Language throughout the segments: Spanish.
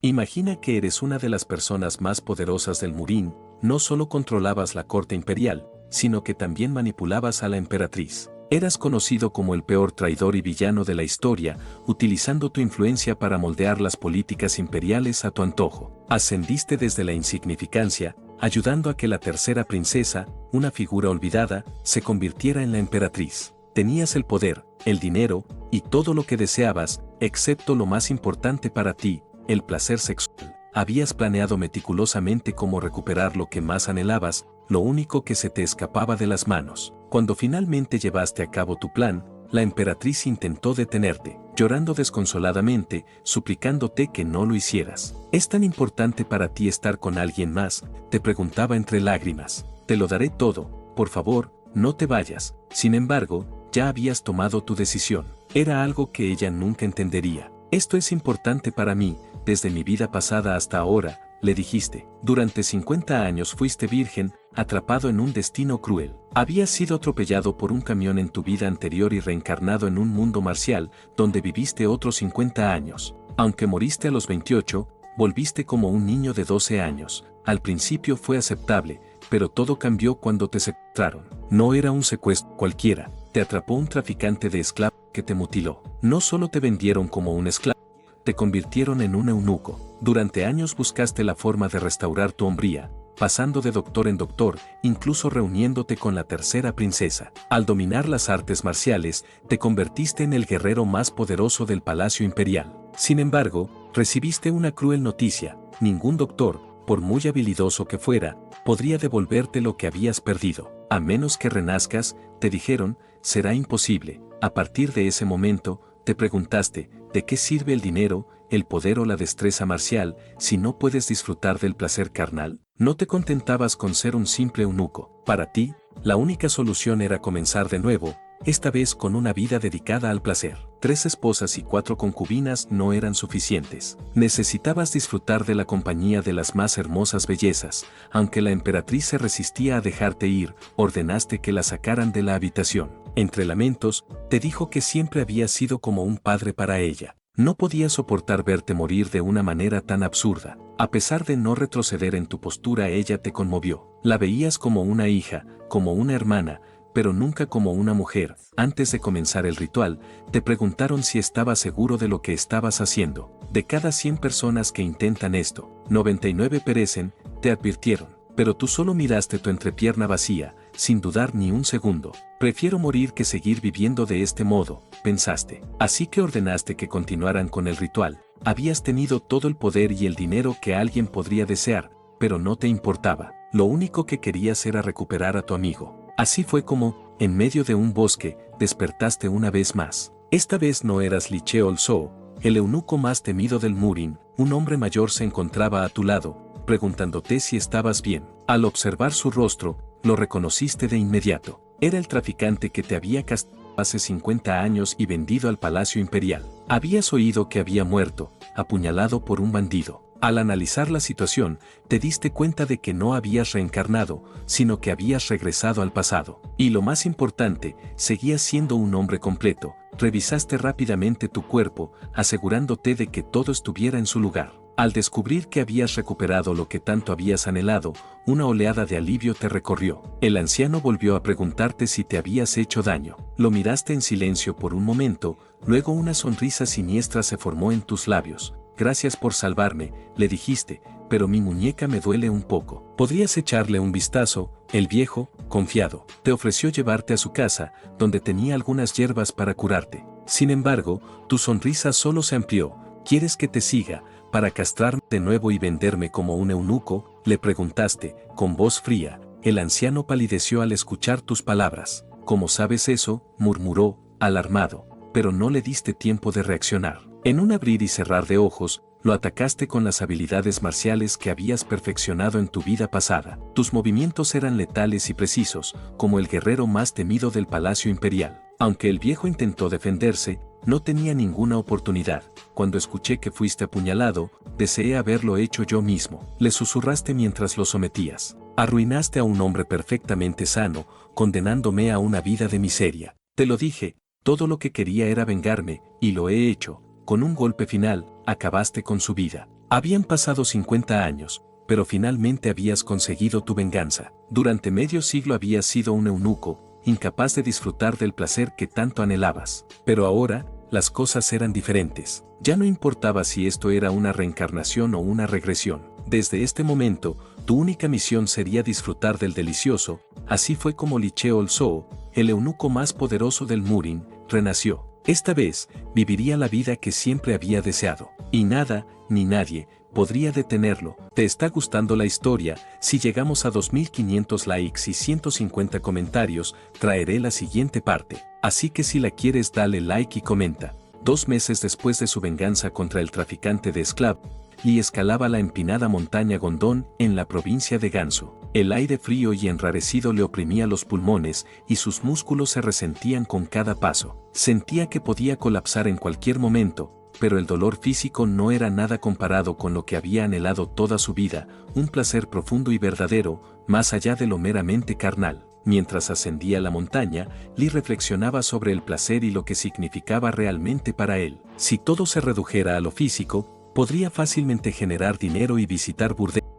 Imagina que eres una de las personas más poderosas del Murin, no solo controlabas la corte imperial, sino que también manipulabas a la emperatriz. Eras conocido como el peor traidor y villano de la historia, utilizando tu influencia para moldear las políticas imperiales a tu antojo. Ascendiste desde la insignificancia, ayudando a que la tercera princesa, una figura olvidada, se convirtiera en la emperatriz. Tenías el poder, el dinero, y todo lo que deseabas, excepto lo más importante para ti, el placer sexual. Habías planeado meticulosamente cómo recuperar lo que más anhelabas, lo único que se te escapaba de las manos. Cuando finalmente llevaste a cabo tu plan, la emperatriz intentó detenerte, llorando desconsoladamente, suplicándote que no lo hicieras. ¿Es tan importante para ti estar con alguien más?, te preguntaba entre lágrimas. Te lo daré todo, por favor, no te vayas. Sin embargo, ya habías tomado tu decisión. Era algo que ella nunca entendería. Esto es importante para mí, desde mi vida pasada hasta ahora, le dijiste. Durante 50 años fuiste virgen, atrapado en un destino cruel. Habías sido atropellado por un camión en tu vida anterior y reencarnado en un mundo marcial, donde viviste otros 50 años. Aunque moriste a los 28, volviste como un niño de 12 años. Al principio fue aceptable, pero todo cambió cuando te secuestraron. No era un secuestro cualquiera, te atrapó un traficante de esclavos que te mutiló. No solo te vendieron como un esclavo, te convirtieron en un eunuco. Durante años buscaste la forma de restaurar tu hombría, pasando de doctor en doctor, incluso reuniéndote con la tercera princesa. Al dominar las artes marciales, te convertiste en el guerrero más poderoso del palacio imperial. Sin embargo, recibiste una cruel noticia: ningún doctor, por muy habilidoso que fuera, podría devolverte lo que habías perdido. A menos que renazcas, te dijeron, será imposible. A partir de ese momento, te preguntaste, ¿de qué sirve el dinero, el poder o la destreza marcial si no puedes disfrutar del placer carnal? No te contentabas con ser un simple eunuco. Para ti, la única solución era comenzar de nuevo, esta vez con una vida dedicada al placer. 3 esposas y 4 concubinas no eran suficientes. Necesitabas disfrutar de la compañía de las más hermosas bellezas. Aunque la emperatriz se resistía a dejarte ir, ordenaste que la sacaran de la habitación. Entre lamentos, te dijo que siempre habías sido como un padre para ella. No podía soportar verte morir de una manera tan absurda. A pesar de no retroceder en tu postura, ella te conmovió. La veías como una hija, como una hermana, pero nunca como una mujer. Antes de comenzar el ritual, te preguntaron si estabas seguro de lo que estabas haciendo. De cada 100 personas que intentan esto, 99 perecen, te advirtieron. Pero tú solo miraste tu entrepierna vacía, sin dudar ni un segundo. Prefiero morir que seguir viviendo de este modo, pensaste. Así que ordenaste que continuaran con el ritual. Habías tenido todo el poder y el dinero que alguien podría desear, pero no te importaba. Lo único que querías era recuperar a tu amigo. Así fue como, en medio de un bosque, despertaste una vez más. Esta vez no eras Li Cheol-so, el eunuco más temido del Murin. Un hombre mayor se encontraba a tu lado, preguntándote si estabas bien. Al observar su rostro, lo reconociste de inmediato. Era el traficante que te había castigado hace 50 años y vendido al palacio imperial. Habías oído que había muerto, apuñalado por un bandido. Al analizar la situación, te diste cuenta de que no habías reencarnado, sino que habías regresado al pasado. Y lo más importante, seguías siendo un hombre completo. Revisaste rápidamente tu cuerpo, asegurándote de que todo estuviera en su lugar. Al descubrir que habías recuperado lo que tanto habías anhelado, una oleada de alivio te recorrió. El anciano volvió a preguntarte si te habías hecho daño. Lo miraste en silencio por un momento, luego una sonrisa siniestra se formó en tus labios. Gracias por salvarme, le dijiste, pero mi muñeca me duele un poco. Podrías echarle un vistazo. El viejo, confiado, te ofreció llevarte a su casa, donde tenía algunas hierbas para curarte. Sin embargo, tu sonrisa solo se amplió. ¿Quieres que te siga, para castrarme de nuevo y venderme como un eunuco?, le preguntaste, con voz fría. El anciano palideció al escuchar tus palabras. ¿Cómo sabes eso?, murmuró, alarmado, pero no le diste tiempo de reaccionar. En un abrir y cerrar de ojos, lo atacaste con las habilidades marciales que habías perfeccionado en tu vida pasada. Tus movimientos eran letales y precisos, como el guerrero más temido del palacio imperial. Aunque el viejo intentó defenderse, no tenía ninguna oportunidad. Cuando escuché que fuiste apuñalado, deseé haberlo hecho yo mismo, le susurraste mientras lo sometías. Arruinaste a un hombre perfectamente sano, condenándome a una vida de miseria. Te lo dije, todo lo que quería era vengarme, y lo he hecho. Con un golpe final, acabaste con su vida. Habían pasado 50 años, pero finalmente habías conseguido tu venganza. Durante medio siglo habías sido un eunuco, incapaz de disfrutar del placer que tanto anhelabas. Pero ahora, las cosas eran diferentes. Ya no importaba si esto era una reencarnación o una regresión. Desde este momento, tu única misión sería disfrutar del delicioso. Así fue como Lee Cheol-soo, el eunuco más poderoso del Murin, renació. Esta vez, viviría la vida que siempre había deseado. Y nada, ni nadie, podría detenerlo. ¿Te está gustando la historia? Si llegamos a 2500 likes y 150 comentarios, traeré la siguiente parte. Así que si la quieres dale like y comenta. 2 meses después de su venganza contra el traficante de esclavos, Lee escalaba la empinada montaña Gondón en la provincia de Gansu. El aire frío y enrarecido le oprimía los pulmones y sus músculos se resentían con cada paso. Sentía que podía colapsar en cualquier momento, pero el dolor físico no era nada comparado con lo que había anhelado toda su vida, un placer profundo y verdadero, más allá de lo meramente carnal. Mientras ascendía la montaña, Lee reflexionaba sobre el placer y lo que significaba realmente para él. Si todo se redujera a lo físico, podría fácilmente generar dinero y visitar burdeles,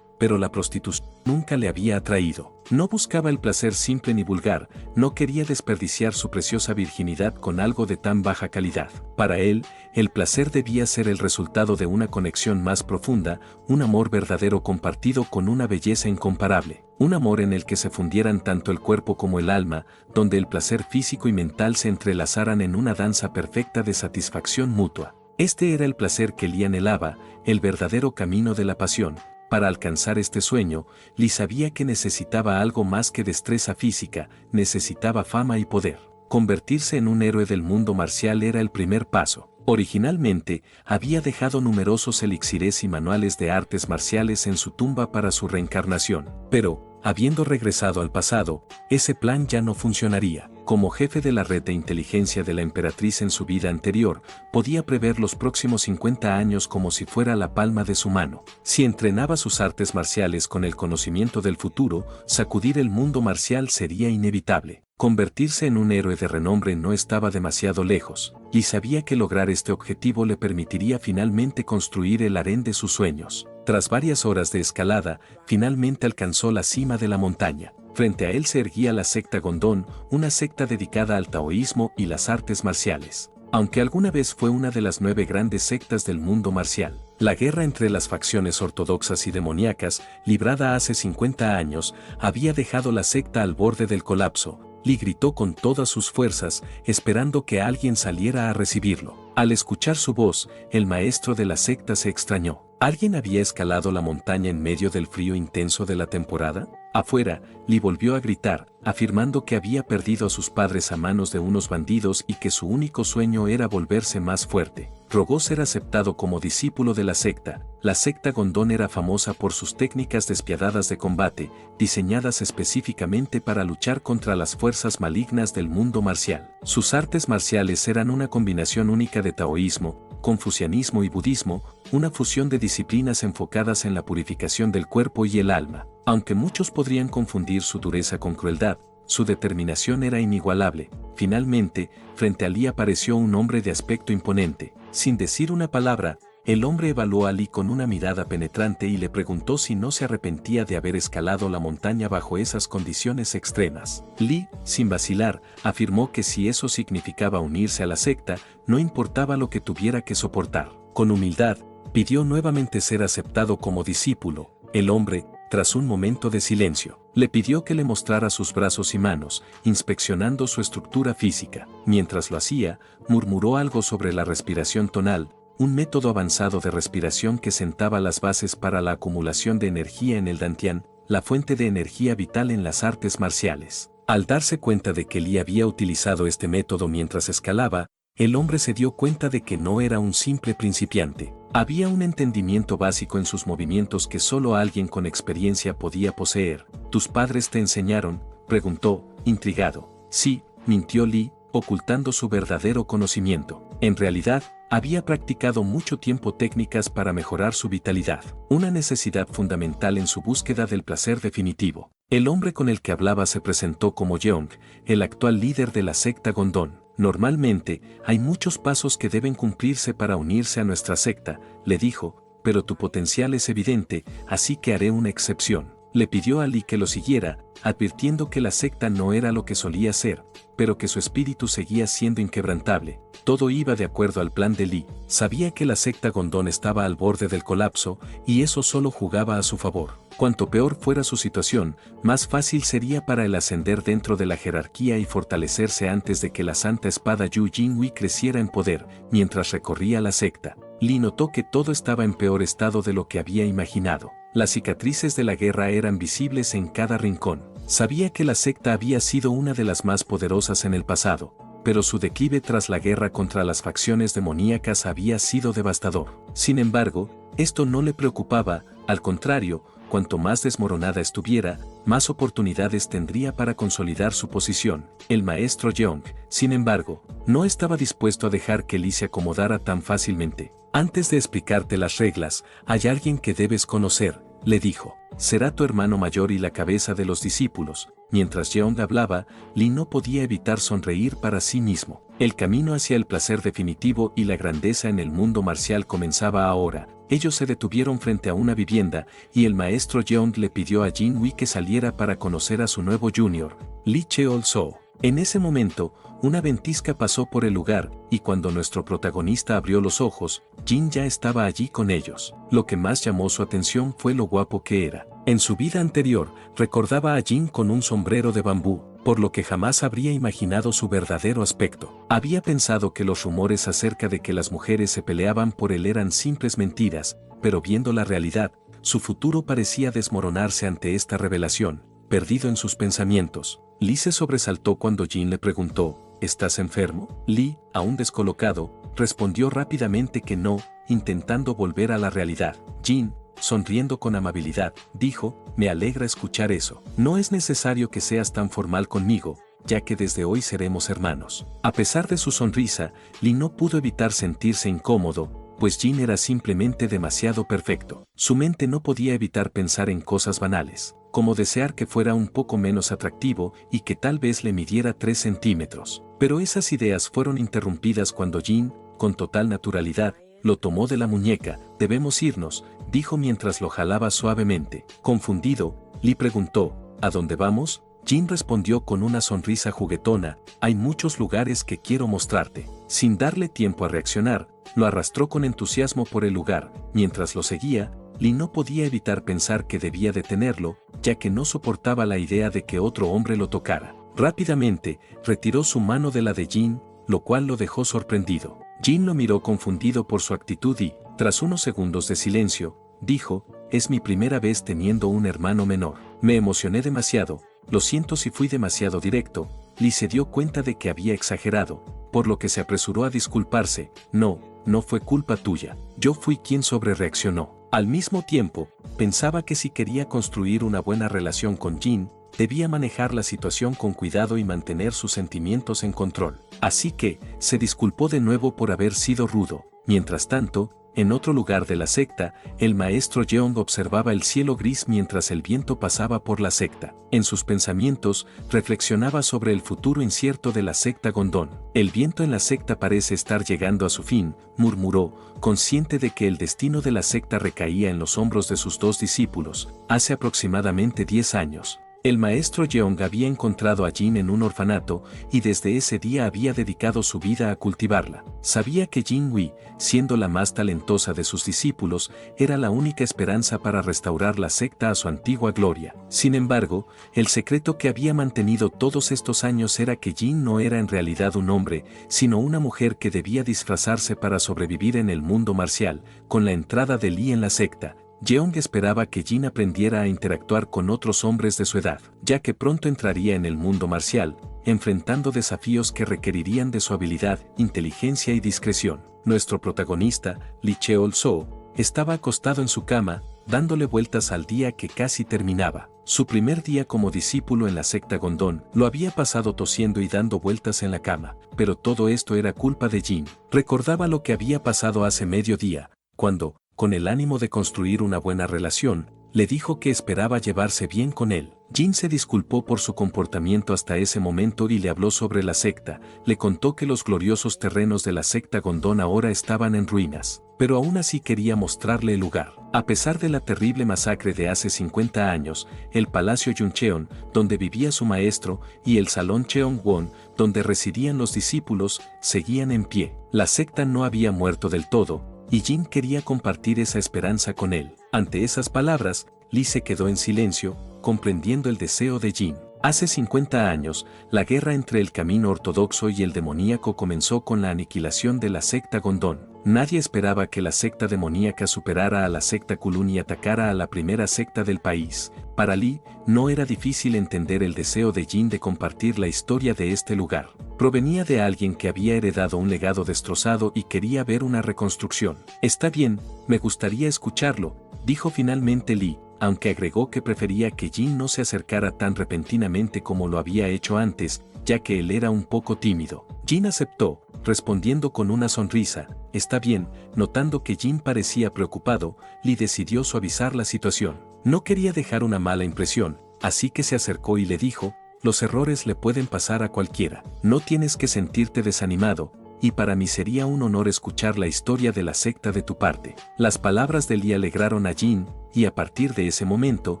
pero la prostitución nunca le había atraído. No buscaba el placer simple ni vulgar, no quería desperdiciar su preciosa virginidad con algo de tan baja calidad. Para él, el placer debía ser el resultado de una conexión más profunda, un amor verdadero compartido con una belleza incomparable. Un amor en el que se fundieran tanto el cuerpo como el alma, donde el placer físico y mental se entrelazaran en una danza perfecta de satisfacción mutua. Este era el placer que Lee anhelaba, el verdadero camino de la pasión. Para alcanzar este sueño, Lee sabía que necesitaba algo más que destreza física, necesitaba fama y poder. Convertirse en un héroe del mundo marcial era el primer paso. Originalmente, había dejado numerosos elixires y manuales de artes marciales en su tumba para su reencarnación. Pero, habiendo regresado al pasado, ese plan ya no funcionaría. Como jefe de la red de inteligencia de la emperatriz en su vida anterior, podía prever los próximos 50 años como si fuera la palma de su mano. Si entrenaba sus artes marciales con el conocimiento del futuro, sacudir el mundo marcial sería inevitable. Convertirse en un héroe de renombre no estaba demasiado lejos, y sabía que lograr este objetivo le permitiría finalmente construir el harén de sus sueños. Tras varias horas de escalada, finalmente alcanzó la cima de la montaña. Frente a él se erguía la secta Gondón, una secta dedicada al taoísmo y las artes marciales. Aunque alguna vez fue una de las 9 grandes sectas del mundo marcial. La guerra entre las facciones ortodoxas y demoníacas, librada hace 50 años, había dejado la secta al borde del colapso. Lee gritó con todas sus fuerzas, esperando que alguien saliera a recibirlo. Al escuchar su voz, el maestro de la secta se extrañó. ¿Alguien había escalado la montaña en medio del frío intenso de la temporada? Afuera, Lee volvió a gritar, afirmando que había perdido a sus padres a manos de unos bandidos y que su único sueño era volverse más fuerte. Rogó ser aceptado como discípulo de la secta. La secta Gondón era famosa por sus técnicas despiadadas de combate, diseñadas específicamente para luchar contra las fuerzas malignas del mundo marcial. Sus artes marciales eran una combinación única de taoísmo, confucianismo y budismo, una fusión de disciplinas enfocadas en la purificación del cuerpo y el alma. Aunque muchos podrían confundir su dureza con crueldad, su determinación era inigualable. Finalmente, frente a Lee apareció un hombre de aspecto imponente. Sin decir una palabra, el hombre evaluó a Lee con una mirada penetrante y le preguntó si no se arrepentía de haber escalado la montaña bajo esas condiciones extremas. Lee, sin vacilar, afirmó que si eso significaba unirse a la secta, no importaba lo que tuviera que soportar. Con humildad, pidió nuevamente ser aceptado como discípulo. El hombre, tras un momento de silencio, le pidió que le mostrara sus brazos y manos, inspeccionando su estructura física. Mientras lo hacía, murmuró algo sobre la respiración tonal, un método avanzado de respiración que sentaba las bases para la acumulación de energía en el dantian, la fuente de energía vital en las artes marciales. Al darse cuenta de que Lee había utilizado este método mientras escalaba, el hombre se dio cuenta de que no era un simple principiante. Había un entendimiento básico en sus movimientos que solo alguien con experiencia podía poseer. ¿Tus padres te enseñaron?, preguntó, intrigado. Sí, mintió Lee, ocultando su verdadero conocimiento. En realidad, había practicado mucho tiempo técnicas para mejorar su vitalidad, una necesidad fundamental en su búsqueda del placer definitivo. El hombre con el que hablaba se presentó como Jeong, el actual líder de la secta Gondón. Normalmente, hay muchos pasos que deben cumplirse para unirse a nuestra secta, le dijo, pero tu potencial es evidente, así que haré una excepción. Le pidió a Lee que lo siguiera, advirtiendo que la secta no era lo que solía ser, pero que su espíritu seguía siendo inquebrantable. Todo iba de acuerdo al plan de Lee. Sabía que la secta Gondón estaba al borde del colapso, y eso solo jugaba a su favor. Cuanto peor fuera su situación, más fácil sería para él ascender dentro de la jerarquía y fortalecerse antes de que la santa espada Yu Jinhui creciera en poder. Mientras recorría la secta, Lee notó que todo estaba en peor estado de lo que había imaginado. Las cicatrices de la guerra eran visibles en cada rincón. Sabía que la secta había sido una de las más poderosas en el pasado, pero su declive tras la guerra contra las facciones demoníacas había sido devastador. Sin embargo, esto no le preocupaba, al contrario, cuanto más desmoronada estuviera, más oportunidades tendría para consolidar su posición. El maestro Yeong, sin embargo, no estaba dispuesto a dejar que Lee se acomodara tan fácilmente. Antes de explicarte las reglas, hay alguien que debes conocer, le dijo. Será tu hermano mayor y la cabeza de los discípulos. Mientras Yeong hablaba, Lee no podía evitar sonreír para sí mismo. El camino hacia el placer definitivo y la grandeza en el mundo marcial comenzaba ahora. Ellos se detuvieron frente a una vivienda, y el maestro Yeong le pidió a Jinhui que saliera para conocer a su nuevo junior, Lee Cheol-soo. En ese momento, una ventisca pasó por el lugar, y cuando nuestro protagonista abrió los ojos, Jin ya estaba allí con ellos. Lo que más llamó su atención fue lo guapo que era. En su vida anterior, recordaba a Jin con un sombrero de bambú, por lo que jamás habría imaginado su verdadero aspecto. Había pensado que los rumores acerca de que las mujeres se peleaban por él eran simples mentiras, pero viendo la realidad, su futuro parecía desmoronarse ante esta revelación. Perdido en sus pensamientos, Lee se sobresaltó cuando Jin le preguntó, ¿estás enfermo? Lee, aún descolocado, respondió rápidamente que no, intentando volver a la realidad. Jin, sonriendo con amabilidad, dijo, me alegra escuchar eso. No es necesario que seas tan formal conmigo, ya que desde hoy seremos hermanos. A pesar de su sonrisa, Lee no pudo evitar sentirse incómodo, pues Jin era simplemente demasiado perfecto. Su mente no podía evitar pensar en cosas banales, como desear que fuera un poco menos atractivo y que tal vez le midiera 3 centímetros. Pero esas ideas fueron interrumpidas cuando Jin, con total naturalidad, lo tomó de la muñeca. Debemos irnos, dijo mientras lo jalaba suavemente. Confundido, Lee preguntó, ¿a dónde vamos? Jin respondió con una sonrisa juguetona, hay muchos lugares que quiero mostrarte. Sin darle tiempo a reaccionar, lo arrastró con entusiasmo por el lugar. Mientras lo seguía, Lee no podía evitar pensar que debía detenerlo, ya que no soportaba la idea de que otro hombre lo tocara. Rápidamente, retiró su mano de la de Jin, lo cual lo dejó sorprendido. Jin lo miró confundido por su actitud y, tras unos segundos de silencio, dijo, es mi primera vez teniendo un hermano menor. Me emocioné demasiado, lo siento si fui demasiado directo. Lee se dio cuenta de que había exagerado, por lo que se apresuró a disculparse. No fue culpa tuya, yo fui quien sobrereaccionó. Al mismo tiempo, pensaba que si quería construir una buena relación con Jin, debía manejar la situación con cuidado y mantener sus sentimientos en control. Así que, se disculpó de nuevo por haber sido rudo. Mientras tanto, en otro lugar de la secta, el maestro Yeong observaba el cielo gris mientras el viento pasaba por la secta. En sus pensamientos, reflexionaba sobre el futuro incierto de la secta Gondón. El viento en la secta parece estar llegando a su fin, murmuró, consciente de que el destino de la secta recaía en los hombros de sus 2 discípulos. Hace aproximadamente 10 años. El maestro Yeong había encontrado a Jin en un orfanato y desde ese día había dedicado su vida a cultivarla. Sabía que Jinhui, siendo la más talentosa de sus discípulos, era la única esperanza para restaurar la secta a su antigua gloria. Sin embargo, el secreto que había mantenido todos estos años era que Jin no era en realidad un hombre, sino una mujer que debía disfrazarse para sobrevivir en el mundo marcial. Con la entrada de Lee en la secta, Yeong esperaba que Jin aprendiera a interactuar con otros hombres de su edad, ya que pronto entraría en el mundo marcial, enfrentando desafíos que requerirían de su habilidad, inteligencia y discreción. Nuestro protagonista, Lee Cheol-soo, estaba acostado en su cama, dándole vueltas al día que casi terminaba. Su primer día como discípulo en la secta Gondón lo había pasado tosiendo y dando vueltas en la cama, pero todo esto era culpa de Jin. Recordaba lo que había pasado hace medio día, cuando, con el ánimo de construir una buena relación, le dijo que esperaba llevarse bien con él. Jin se disculpó por su comportamiento hasta ese momento y le habló sobre la secta, le contó que los gloriosos terrenos de la secta Gondon ahora estaban en ruinas, pero aún así quería mostrarle el lugar. A pesar de la terrible masacre de hace 50 años, el Palacio Yuncheon, donde vivía su maestro, y el Salón Cheongwon, donde residían los discípulos, seguían en pie. La secta no había muerto del todo, y Jin quería compartir esa esperanza con él. Ante esas palabras, Lee se quedó en silencio, comprendiendo el deseo de Jin. Hace 50 años, la guerra entre el camino ortodoxo y el demoníaco comenzó con la aniquilación de la secta Gondon. Nadie esperaba que la secta demoníaca superara a la secta Kulun y atacara a la primera secta del país. Para Lee, no era difícil entender el deseo de Jin de compartir la historia de este lugar. Provenía de alguien que había heredado un legado destrozado y quería ver una reconstrucción. Está bien, me gustaría escucharlo, dijo finalmente Lee, aunque agregó que prefería que Jin no se acercara tan repentinamente como lo había hecho antes, ya que él era un poco tímido. Jin aceptó, respondiendo con una sonrisa. Está bien, notando que Jin parecía preocupado, Lee decidió suavizar la situación. No quería dejar una mala impresión, así que se acercó y le dijo, los errores le pueden pasar a cualquiera, no tienes que sentirte desanimado, y para mí sería un honor escuchar la historia de la secta de tu parte. Las palabras de Lee alegraron a Jin, y a partir de ese momento,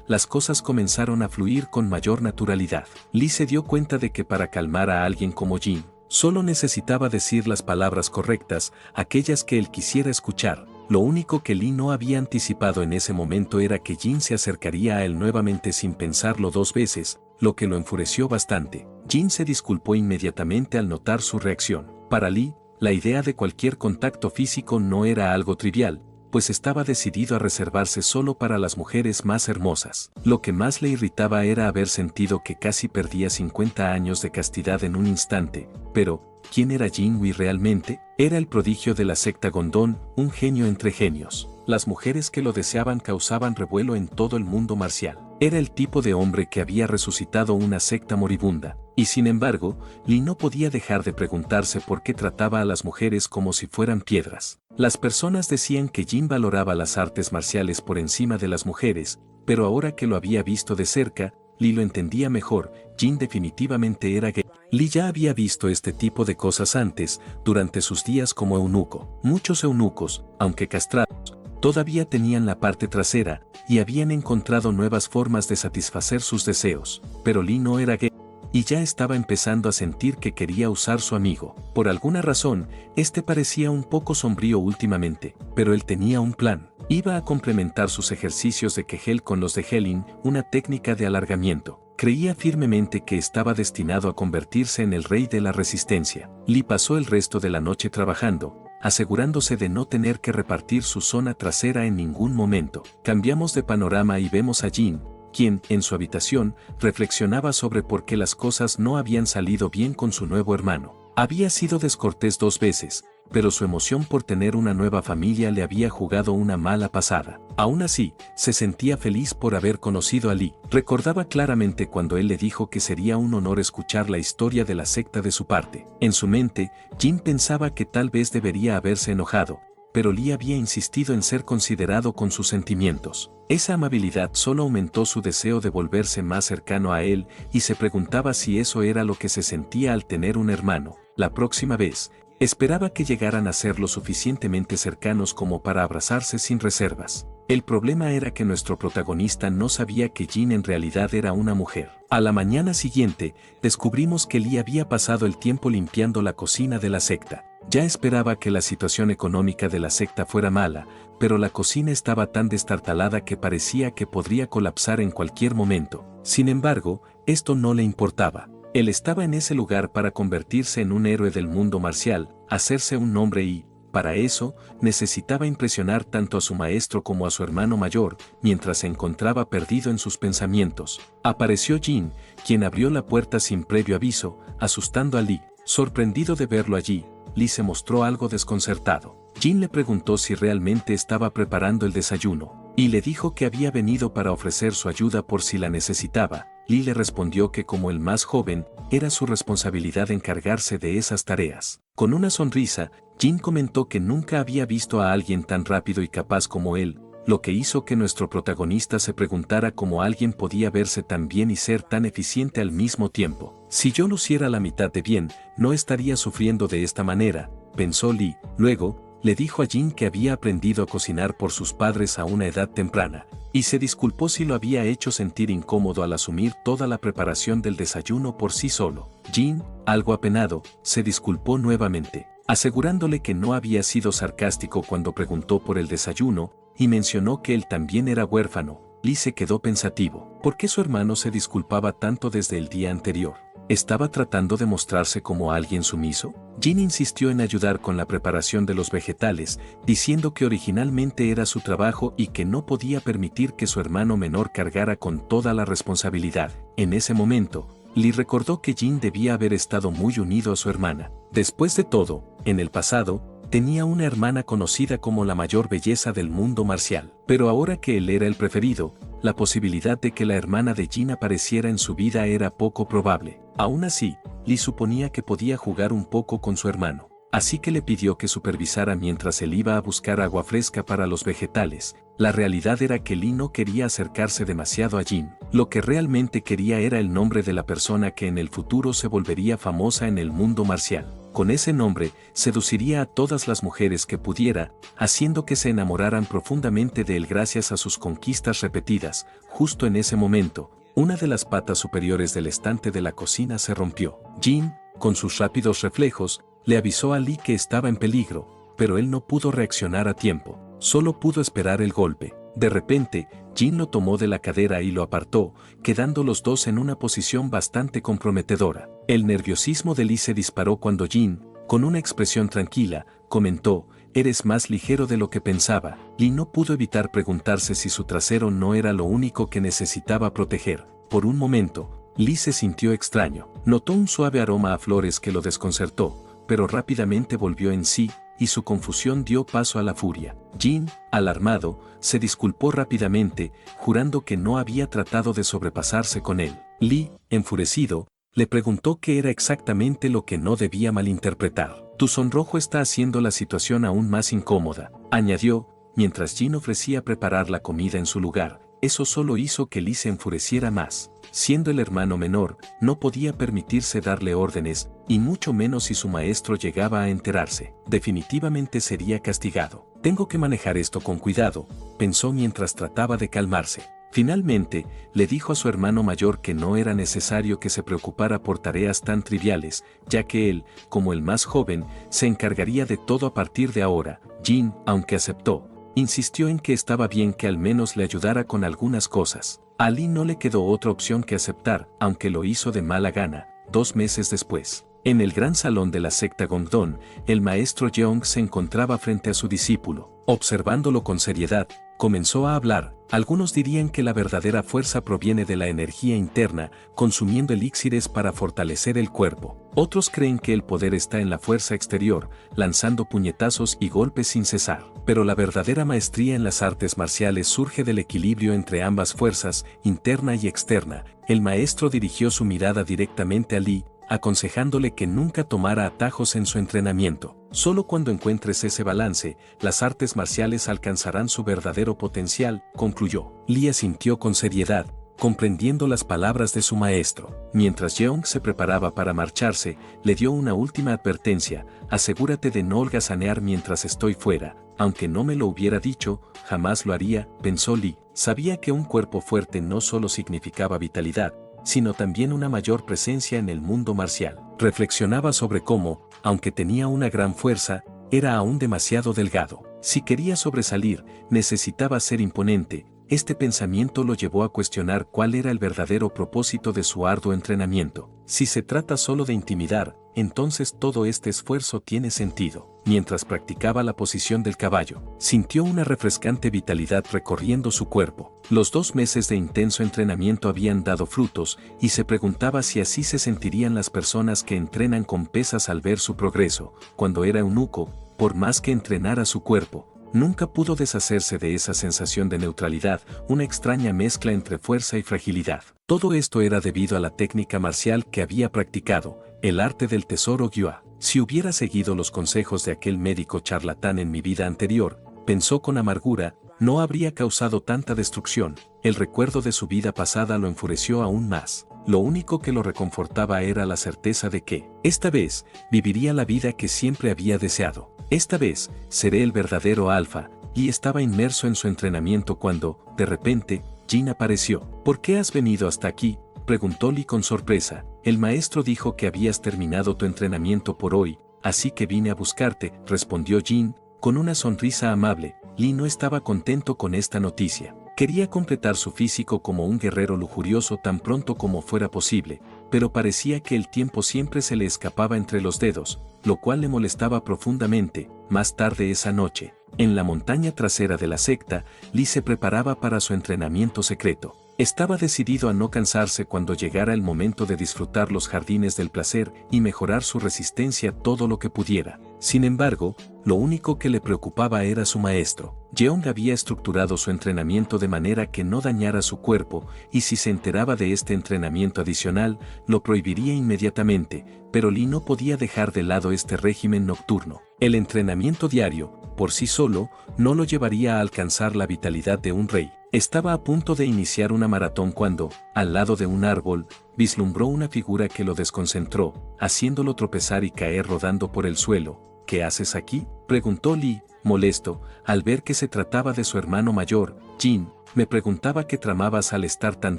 las cosas comenzaron a fluir con mayor naturalidad. Lee se dio cuenta de que para calmar a alguien como Jin, solo necesitaba decir las palabras correctas, aquellas que él quisiera escuchar. Lo único que Lee no había anticipado en ese momento era que Jin se acercaría a él nuevamente sin pensarlo dos veces, lo que lo enfureció bastante. Jin se disculpó inmediatamente al notar su reacción. Para Lee, la idea de cualquier contacto físico no era algo trivial, pues estaba decidido a reservarse solo para las mujeres más hermosas. Lo que más le irritaba era haber sentido que casi perdía 50 años de castidad en un instante, pero, ¿quién era Jin Wei realmente? Era el prodigio de la secta Gondon, un genio entre genios. Las mujeres que lo deseaban causaban revuelo en todo el mundo marcial. Era el tipo de hombre que había resucitado una secta moribunda, y sin embargo, Lee no podía dejar de preguntarse por qué trataba a las mujeres como si fueran piedras. Las personas decían que Jin valoraba las artes marciales por encima de las mujeres, pero ahora que lo había visto de cerca, Lee lo entendía mejor. Jin definitivamente era gay. Lee ya había visto este tipo de cosas antes, durante sus días como eunuco. Muchos eunucos, aunque castrados, todavía tenían la parte trasera, y habían encontrado nuevas formas de satisfacer sus deseos, pero Lee no era gay, y ya estaba empezando a sentir que quería usar su amigo. Por alguna razón, este parecía un poco sombrío últimamente, pero él tenía un plan. Iba a complementar sus ejercicios de Kegel con los de Helin, una técnica de alargamiento. Creía firmemente que estaba destinado a convertirse en el rey de la resistencia. Lee pasó el resto de la noche trabajando, asegurándose de no tener que repartir su zona trasera en ningún momento. Cambiamos de panorama y vemos a Jin, quien, en su habitación, reflexionaba sobre por qué las cosas no habían salido bien con su nuevo hermano. Había sido descortés 2 veces, pero su emoción por tener una nueva familia le había jugado una mala pasada. Aún así, se sentía feliz por haber conocido a Lee. Recordaba claramente cuando él le dijo que sería un honor escuchar la historia de la secta de su parte. En su mente, Jin pensaba que tal vez debería haberse enojado, pero Lee había insistido en ser considerado con sus sentimientos. Esa amabilidad solo aumentó su deseo de volverse más cercano a él, y se preguntaba si eso era lo que se sentía al tener un hermano. La próxima vez, esperaba que llegaran a ser lo suficientemente cercanos como para abrazarse sin reservas. El problema era que nuestro protagonista no sabía que Jin en realidad era una mujer. A la mañana siguiente, descubrimos que Lee había pasado el tiempo limpiando la cocina de la secta. Ya esperaba que la situación económica de la secta fuera mala, pero la cocina estaba tan destartalada que parecía que podría colapsar en cualquier momento. Sin embargo, esto no le importaba. Él estaba en ese lugar para convertirse en un héroe del mundo marcial, hacerse un nombre y, para eso, necesitaba impresionar tanto a su maestro como a su hermano mayor. Mientras se encontraba perdido en sus pensamientos, apareció Jin, quien abrió la puerta sin previo aviso, asustando a Lee. Sorprendido de verlo allí, Lee se mostró algo desconcertado. Jin le preguntó si realmente estaba preparando el desayuno, y le dijo que había venido para ofrecer su ayuda por si la necesitaba. Lee le respondió que como el más joven, era su responsabilidad encargarse de esas tareas. Con una sonrisa, Jin comentó que nunca había visto a alguien tan rápido y capaz como él. lo que hizo que nuestro protagonista se preguntara cómo alguien podía verse tan bien y ser tan eficiente al mismo tiempo. Si yo luciera la mitad de bien, no estaría sufriendo de esta manera, pensó Lee. Luego, le dijo a Jin que había aprendido a cocinar por sus padres a una edad temprana, y se disculpó si lo había hecho sentir incómodo al asumir toda la preparación del desayuno por sí solo. Jin, algo apenado, se disculpó nuevamente, asegurándole que no había sido sarcástico cuando preguntó por el desayuno, y mencionó que él también era huérfano. Lee se quedó pensativo. ¿Por qué su hermano se disculpaba tanto desde el día anterior? ¿Estaba tratando de mostrarse como alguien sumiso? Jin insistió en ayudar con la preparación de los vegetales, diciendo que originalmente era su trabajo y que no podía permitir que su hermano menor cargara con toda la responsabilidad. En ese momento, Lee recordó que Jin debía haber estado muy unido a su hermana. Después de todo, en el pasado, tenía una hermana conocida como la mayor belleza del mundo marcial. Pero ahora que él era el preferido, la posibilidad de que la hermana de Jin apareciera en su vida era poco probable. Aún así, Lee suponía que podía jugar un poco con su hermano. Así que le pidió que supervisara mientras él iba a buscar agua fresca para los vegetales. La realidad era que Lee no quería acercarse demasiado a Jin. Lo que realmente quería era el nombre de la persona que en el futuro se volvería famosa en el mundo marcial. Con ese nombre, seduciría a todas las mujeres que pudiera, haciendo que se enamoraran profundamente de él gracias a sus conquistas repetidas. Justo en ese momento, una de las patas superiores del estante de la cocina se rompió. Jin, con sus rápidos reflejos, le avisó a Lee que estaba en peligro, pero él no pudo reaccionar a tiempo, solo pudo esperar el golpe. De repente, Jin lo tomó de la cadera y lo apartó, quedando los dos en una posición bastante comprometedora. El nerviosismo de Lee se disparó cuando Jin, con una expresión tranquila, comentó: «Eres más ligero de lo que pensaba». Lee no pudo evitar preguntarse si su trasero no era lo único que necesitaba proteger. Por un momento, Lee se sintió extraño. Notó un suave aroma a flores que lo desconcertó, pero rápidamente volvió en sí, y su confusión dio paso a la furia. Jin, alarmado, se disculpó rápidamente, jurando que no había tratado de sobrepasarse con él. Lee, enfurecido, le preguntó qué era exactamente lo que no debía malinterpretar. «Tu sonrojo está haciendo la situación aún más incómoda», añadió, mientras Jin ofrecía preparar la comida en su lugar. Eso solo hizo que Lee se enfureciera más. Siendo el hermano menor, no podía permitirse darle órdenes, y mucho menos si su maestro llegaba a enterarse. Definitivamente sería castigado. «Tengo que manejar esto con cuidado», pensó mientras trataba de calmarse. Finalmente, le dijo a su hermano mayor que no era necesario que se preocupara por tareas tan triviales, ya que él, como el más joven, se encargaría de todo a partir de ahora. Jin, aunque aceptó, insistió en que estaba bien que al menos le ayudara con algunas cosas. A Lee no le quedó otra opción que aceptar, aunque lo hizo de mala gana. 2 meses después, en el gran salón de la secta Gongdon, el maestro Jeong se encontraba frente a su discípulo. Observándolo con seriedad, comenzó a hablar. Algunos dirían que la verdadera fuerza proviene de la energía interna, consumiendo elixires para fortalecer el cuerpo. Otros creen que el poder está en la fuerza exterior, lanzando puñetazos y golpes sin cesar. Pero la verdadera maestría en las artes marciales surge del equilibrio entre ambas fuerzas, interna y externa. El maestro dirigió su mirada directamente a Lee, aconsejándole que nunca tomara atajos en su entrenamiento. Solo cuando encuentres ese balance, las artes marciales alcanzarán su verdadero potencial, concluyó. Lee asintió con seriedad, comprendiendo las palabras de su maestro. Mientras Jeong se preparaba para marcharse, le dio una última advertencia: «Asegúrate de no holgazanear mientras estoy fuera». Aunque no me lo hubiera dicho, jamás lo haría, pensó Lee. Sabía que un cuerpo fuerte no solo significaba vitalidad, sino también una mayor presencia en el mundo marcial. Reflexionaba sobre cómo, aunque tenía una gran fuerza, era aún demasiado delgado. Si quería sobresalir, necesitaba ser imponente. Este pensamiento lo llevó a cuestionar cuál era el verdadero propósito de su arduo entrenamiento. Si se trata solo de intimidar, entonces todo este esfuerzo tiene sentido. Mientras practicaba la posición del caballo, sintió una refrescante vitalidad recorriendo su cuerpo. Los 2 meses de intenso entrenamiento habían dado frutos, y se preguntaba si así se sentirían las personas que entrenan con pesas al ver su progreso. Cuando era eunuco, por más que entrenara su cuerpo, nunca pudo deshacerse de esa sensación de neutralidad, una extraña mezcla entre fuerza y fragilidad. Todo esto era debido a la técnica marcial que había practicado, el arte del tesoro Gyua. Si hubiera seguido los consejos de aquel médico charlatán en mi vida anterior, pensó con amargura, no habría causado tanta destrucción. El recuerdo de su vida pasada lo enfureció aún más. Lo único que lo reconfortaba era la certeza de que, esta vez, viviría la vida que siempre había deseado. Esta vez, seré el verdadero alfa, y estaba inmerso en su entrenamiento cuando, de repente, Jin apareció. ¿Por qué has venido hasta aquí?, preguntó Lee con sorpresa. El maestro dijo que habías terminado tu entrenamiento por hoy, así que vine a buscarte, respondió Jin, con una sonrisa amable. Lee no estaba contento con esta noticia. Quería completar su físico como un guerrero lujurioso tan pronto como fuera posible, pero parecía que el tiempo siempre se le escapaba entre los dedos, lo cual le molestaba profundamente. Más tarde esa noche, en la montaña trasera de la secta, Lee se preparaba para su entrenamiento secreto. Estaba decidido a no cansarse cuando llegara el momento de disfrutar los jardines del placer y mejorar su resistencia todo lo que pudiera. Sin embargo, lo único que le preocupaba era su maestro. Jeong había estructurado su entrenamiento de manera que no dañara su cuerpo, y si se enteraba de este entrenamiento adicional, lo prohibiría inmediatamente, pero Lee no podía dejar de lado este régimen nocturno. El entrenamiento diario, por sí solo, no lo llevaría a alcanzar la vitalidad de un rey. Estaba a punto de iniciar una maratón cuando, al lado de un árbol, vislumbró una figura que lo desconcentró, haciéndolo tropezar y caer rodando por el suelo. ¿Qué haces aquí?, preguntó Lee, molesto, al ver que se trataba de su hermano mayor, Jin. Me preguntaba qué tramabas al estar tan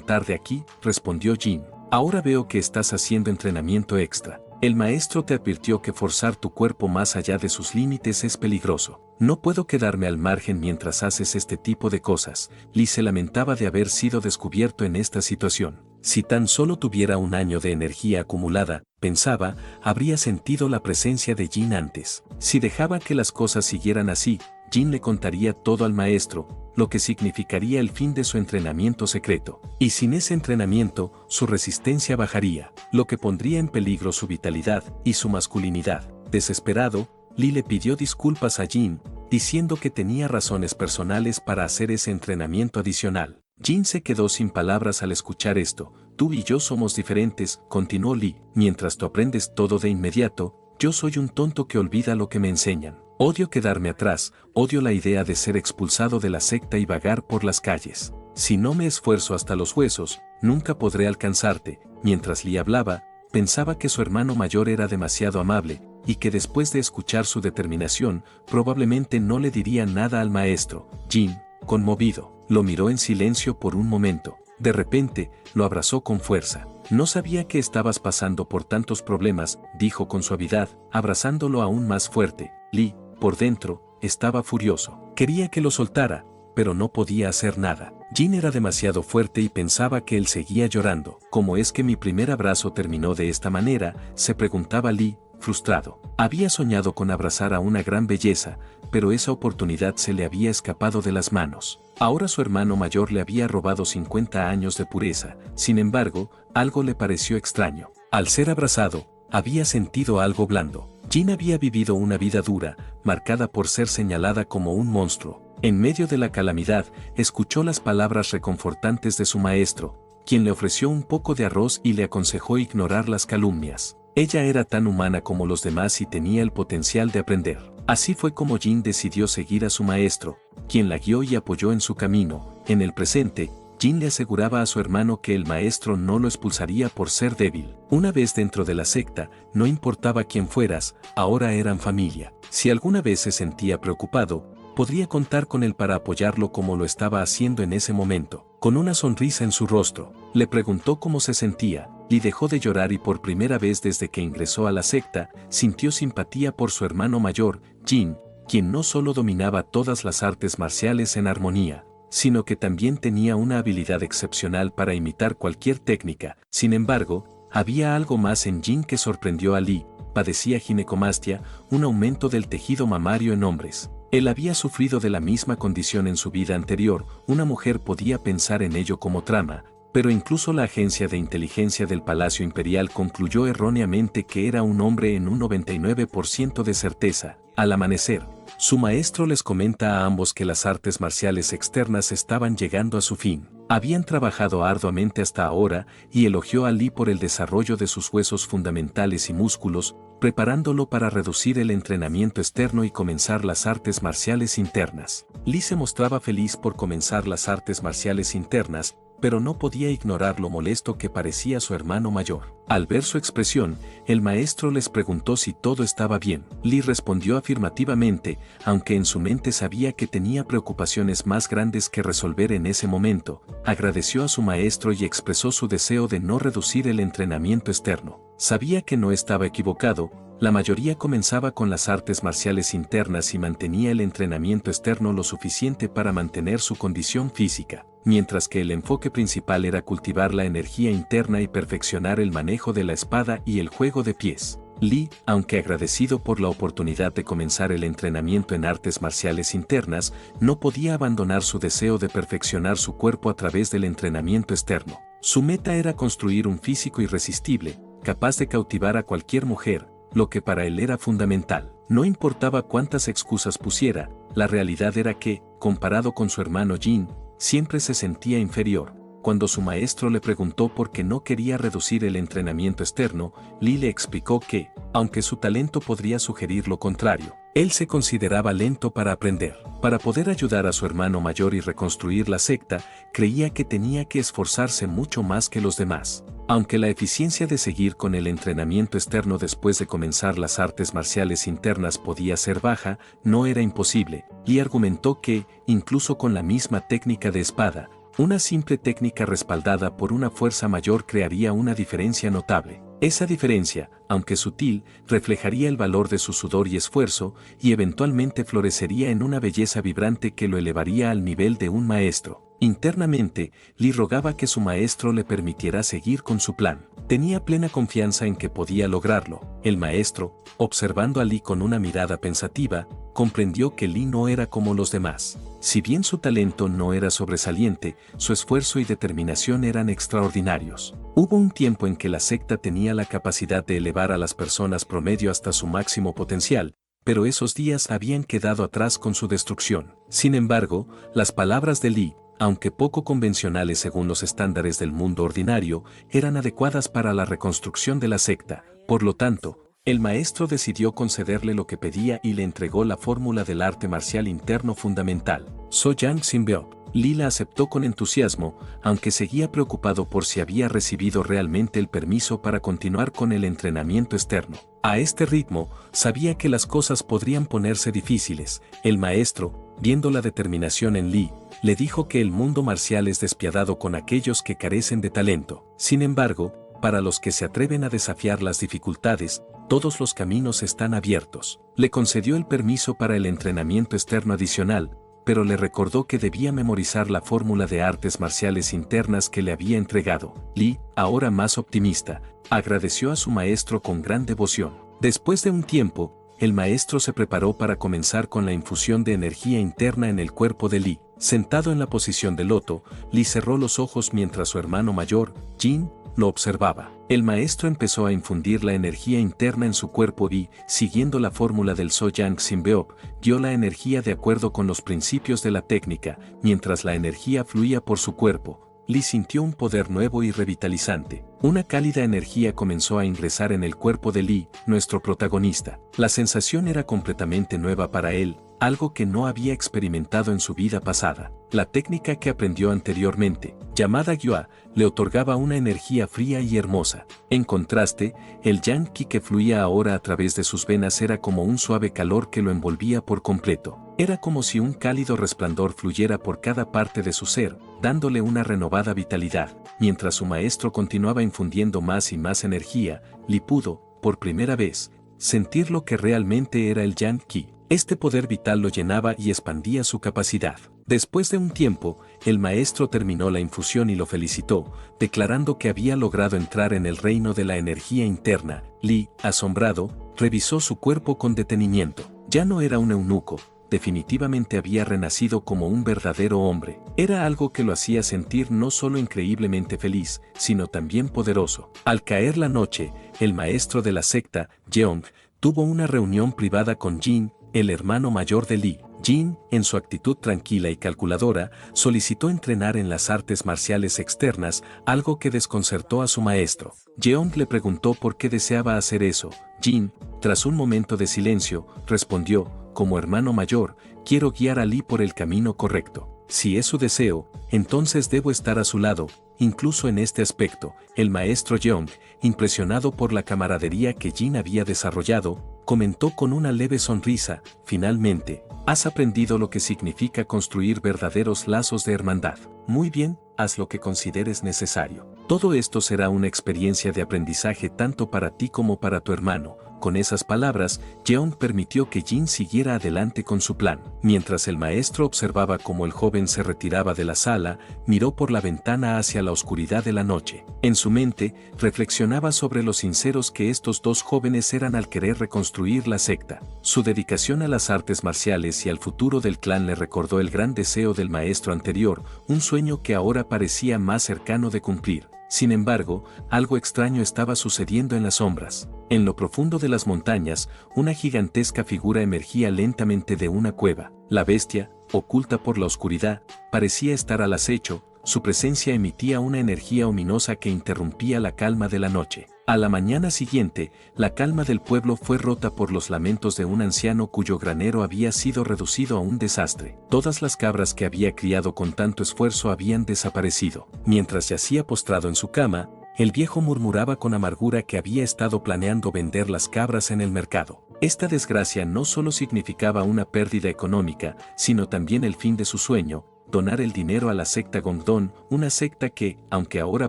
tarde aquí, respondió Jin. Ahora veo que estás haciendo entrenamiento extra. El maestro te advirtió que forzar tu cuerpo más allá de sus límites es peligroso. No puedo quedarme al margen mientras haces este tipo de cosas. Lee se lamentaba de haber sido descubierto en esta situación. Si tan solo tuviera un año de energía acumulada, pensaba, habría sentido la presencia de Jin antes. Si dejaba que las cosas siguieran así, Jin le contaría todo al maestro, lo que significaría el fin de su entrenamiento secreto. Y sin ese entrenamiento, su resistencia bajaría, lo que pondría en peligro su vitalidad y su masculinidad. Desesperado, Lee le pidió disculpas a Jin, diciendo que tenía razones personales para hacer ese entrenamiento adicional. Jin se quedó sin palabras al escuchar esto. Tú y yo somos diferentes, continuó Lee. Mientras tú aprendes todo de inmediato, yo soy un tonto que olvida lo que me enseñan. Odio quedarme atrás, odio la idea de ser expulsado de la secta y vagar por las calles. Si no me esfuerzo hasta los huesos, nunca podré alcanzarte. Mientras Lee hablaba, pensaba que su hermano mayor era demasiado amable, y que después de escuchar su determinación, probablemente no le diría nada al maestro. Jin, conmovido, lo miró en silencio por un momento. De repente, lo abrazó con fuerza. No sabía que estabas pasando por tantos problemas, dijo con suavidad, abrazándolo aún más fuerte. Lee, por dentro, estaba furioso. Quería que lo soltara, pero no podía hacer nada. Jin era demasiado fuerte y pensaba que él seguía llorando. ¿Cómo es que mi primer abrazo terminó de esta manera?, se preguntaba Lee, frustrado. Había soñado con abrazar a una gran belleza, pero esa oportunidad se le había escapado de las manos. Ahora su hermano mayor le había robado 50 años de pureza. Sin embargo, algo le pareció extraño. Al ser abrazado, había sentido algo blando. Jin había vivido una vida dura, marcada por ser señalada como un monstruo. En medio de la calamidad, escuchó las palabras reconfortantes de su maestro, quien le ofreció un poco de arroz y le aconsejó ignorar las calumnias. Ella era tan humana como los demás y tenía el potencial de aprender. Así fue como Jin decidió seguir a su maestro, quien la guió y apoyó en su camino. En el presente, Jin le aseguraba a su hermano que el maestro no lo expulsaría por ser débil. Una vez dentro de la secta, no importaba quién fueras, ahora eran familia. Si alguna vez se sentía preocupado, podría contar con él para apoyarlo como lo estaba haciendo en ese momento. Con una sonrisa en su rostro, le preguntó cómo se sentía, y dejó de llorar y por primera vez desde que ingresó a la secta, sintió simpatía por su hermano mayor, Jin, quien no solo dominaba todas las artes marciales en armonía, sino que también tenía una habilidad excepcional para imitar cualquier técnica. Sin embargo, había algo más en Jin que sorprendió a Lee. Padecía ginecomastia, un aumento del tejido mamario en hombres. Él había sufrido de la misma condición en su vida anterior. Una mujer podía pensar en ello como trama, pero incluso la agencia de inteligencia del Palacio Imperial concluyó erróneamente que era un hombre en un 99% de certeza. Al amanecer, su maestro les comenta a ambos que las artes marciales externas estaban llegando a su fin. Habían trabajado arduamente hasta ahora y elogió a Lee por el desarrollo de sus huesos fundamentales y músculos, preparándolo para reducir el entrenamiento externo y comenzar las artes marciales internas. Li se mostraba feliz por comenzar las artes marciales internas, pero no podía ignorar lo molesto que parecía su hermano mayor. Al ver su expresión, el maestro les preguntó si todo estaba bien. Li respondió afirmativamente, aunque en su mente sabía que tenía preocupaciones más grandes que resolver en ese momento. Agradeció a su maestro y expresó su deseo de no reducir el entrenamiento externo. Sabía que no estaba equivocado. La mayoría comenzaba con las artes marciales internas y mantenía el entrenamiento externo lo suficiente para mantener su condición física, mientras que el enfoque principal era cultivar la energía interna y perfeccionar el manejo de la espada y el juego de pies. Li, aunque agradecido por la oportunidad de comenzar el entrenamiento en artes marciales internas, no podía abandonar su deseo de perfeccionar su cuerpo a través del entrenamiento externo. Su meta era construir un físico irresistible, capaz de cautivar a cualquier mujer, lo que para él era fundamental. No importaba cuántas excusas pusiera, la realidad era que, comparado con su hermano Jin, siempre se sentía inferior. Cuando su maestro le preguntó por qué no quería reducir el entrenamiento externo, Li le explicó que, aunque su talento podría sugerir lo contrario, él se consideraba lento para aprender. Para poder ayudar a su hermano mayor y reconstruir la secta, creía que tenía que esforzarse mucho más que los demás. Aunque la eficiencia de seguir con el entrenamiento externo después de comenzar las artes marciales internas podía ser baja, no era imposible, y argumentó que, incluso con la misma técnica de espada, una simple técnica respaldada por una fuerza mayor crearía una diferencia notable. Esa diferencia, aunque sutil, reflejaría el valor de su sudor y esfuerzo, y eventualmente florecería en una belleza vibrante que lo elevaría al nivel de un maestro. Internamente, Li rogaba que su maestro le permitiera seguir con su plan. Tenía plena confianza en que podía lograrlo. El maestro, observando a Li con una mirada pensativa, comprendió que Li no era como los demás. Si bien su talento no era sobresaliente, su esfuerzo y determinación eran extraordinarios. Hubo un tiempo en que la secta tenía la capacidad de elevar a las personas promedio hasta su máximo potencial, pero esos días habían quedado atrás con su destrucción. Sin embargo, las palabras de Li, aunque poco convencionales según los estándares del mundo ordinario, eran adecuadas para la reconstrucción de la secta. Por lo tanto, el maestro decidió concederle lo que pedía y le entregó la fórmula del arte marcial interno fundamental, So-Yang Symbiote. Li la aceptó con entusiasmo, aunque seguía preocupado por si había recibido realmente el permiso para continuar con el entrenamiento externo. A este ritmo, sabía que las cosas podrían ponerse difíciles. El maestro, viendo la determinación en Li, le dijo que el mundo marcial es despiadado con aquellos que carecen de talento. Sin embargo, para los que se atreven a desafiar las dificultades, todos los caminos están abiertos. Le concedió el permiso para el entrenamiento externo adicional, pero le recordó que debía memorizar la fórmula de artes marciales internas que le había entregado. Li, ahora más optimista, agradeció a su maestro con gran devoción. Después de un tiempo, el maestro se preparó para comenzar con la infusión de energía interna en el cuerpo de Li. Sentado en la posición de loto, Li cerró los ojos mientras su hermano mayor, Jin, lo observaba. El maestro empezó a infundir la energía interna en su cuerpo y, siguiendo la fórmula del So-Yang Symbiote, dio la energía de acuerdo con los principios de la técnica. Mientras la energía fluía por su cuerpo, Li sintió un poder nuevo y revitalizante. Una cálida energía comenzó a ingresar en el cuerpo de Li, nuestro protagonista. La sensación era completamente nueva para él, algo que no había experimentado en su vida pasada. La técnica que aprendió anteriormente, llamada Gyua, le otorgaba una energía fría y hermosa. En contraste, el Yang Qi que fluía ahora a través de sus venas era como un suave calor que lo envolvía por completo. Era como si un cálido resplandor fluyera por cada parte de su ser, dándole una renovada vitalidad. Mientras su maestro continuaba infundiendo más y más energía, Li pudo, por primera vez, sentir lo que realmente era el Yang Qi. Este poder vital lo llenaba y expandía su capacidad. Después de un tiempo, el maestro terminó la infusión y lo felicitó, declarando que había logrado entrar en el reino de la energía interna. Li, asombrado, revisó su cuerpo con detenimiento. Ya no era un eunuco, definitivamente había renacido como un verdadero hombre. Era algo que lo hacía sentir no solo increíblemente feliz, sino también poderoso. Al caer la noche, el maestro de la secta, Jeong, tuvo una reunión privada con Jin, el hermano mayor de Li. Jin, en su actitud tranquila y calculadora, solicitó entrenar en las artes marciales externas, algo que desconcertó a su maestro. Jeong le preguntó por qué deseaba hacer eso. Jin, Tras un momento de silencio, respondió, como hermano mayor, quiero guiar a Lee por el camino correcto. Si es su deseo, entonces debo estar a su lado, incluso en este aspecto. El maestro Jeong, impresionado por la camaradería que Jin había desarrollado, comentó con una leve sonrisa, finalmente, has aprendido lo que significa construir verdaderos lazos de hermandad. Muy bien, haz lo que consideres necesario. Todo esto será una experiencia de aprendizaje tanto para ti como para tu hermano. Con esas palabras, Jeong permitió que Jin siguiera adelante con su plan. Mientras el maestro observaba cómo el joven se retiraba de la sala, miró por la ventana hacia la oscuridad de la noche. En su mente, reflexionaba sobre lo sinceros que estos dos jóvenes eran al querer reconstruir la secta. Su dedicación a las artes marciales y al futuro del clan le recordó el gran deseo del maestro anterior, un sueño que ahora parecía más cercano de cumplir. Sin embargo, algo extraño estaba sucediendo en las sombras. En lo profundo de las montañas, una gigantesca figura emergía lentamente de una cueva. La bestia, oculta por la oscuridad, parecía estar al acecho. Su presencia emitía una energía ominosa que interrumpía la calma de la noche. A la mañana siguiente, la calma del pueblo fue rota por los lamentos de un anciano cuyo granero había sido reducido a un desastre. Todas las cabras que había criado con tanto esfuerzo habían desaparecido. Mientras yacía postrado en su cama, el viejo murmuraba con amargura que había estado planeando vender las cabras en el mercado. Esta desgracia no solo significaba una pérdida económica, sino también el fin de su sueño: donar el dinero a la secta Gongdon, una secta que, aunque ahora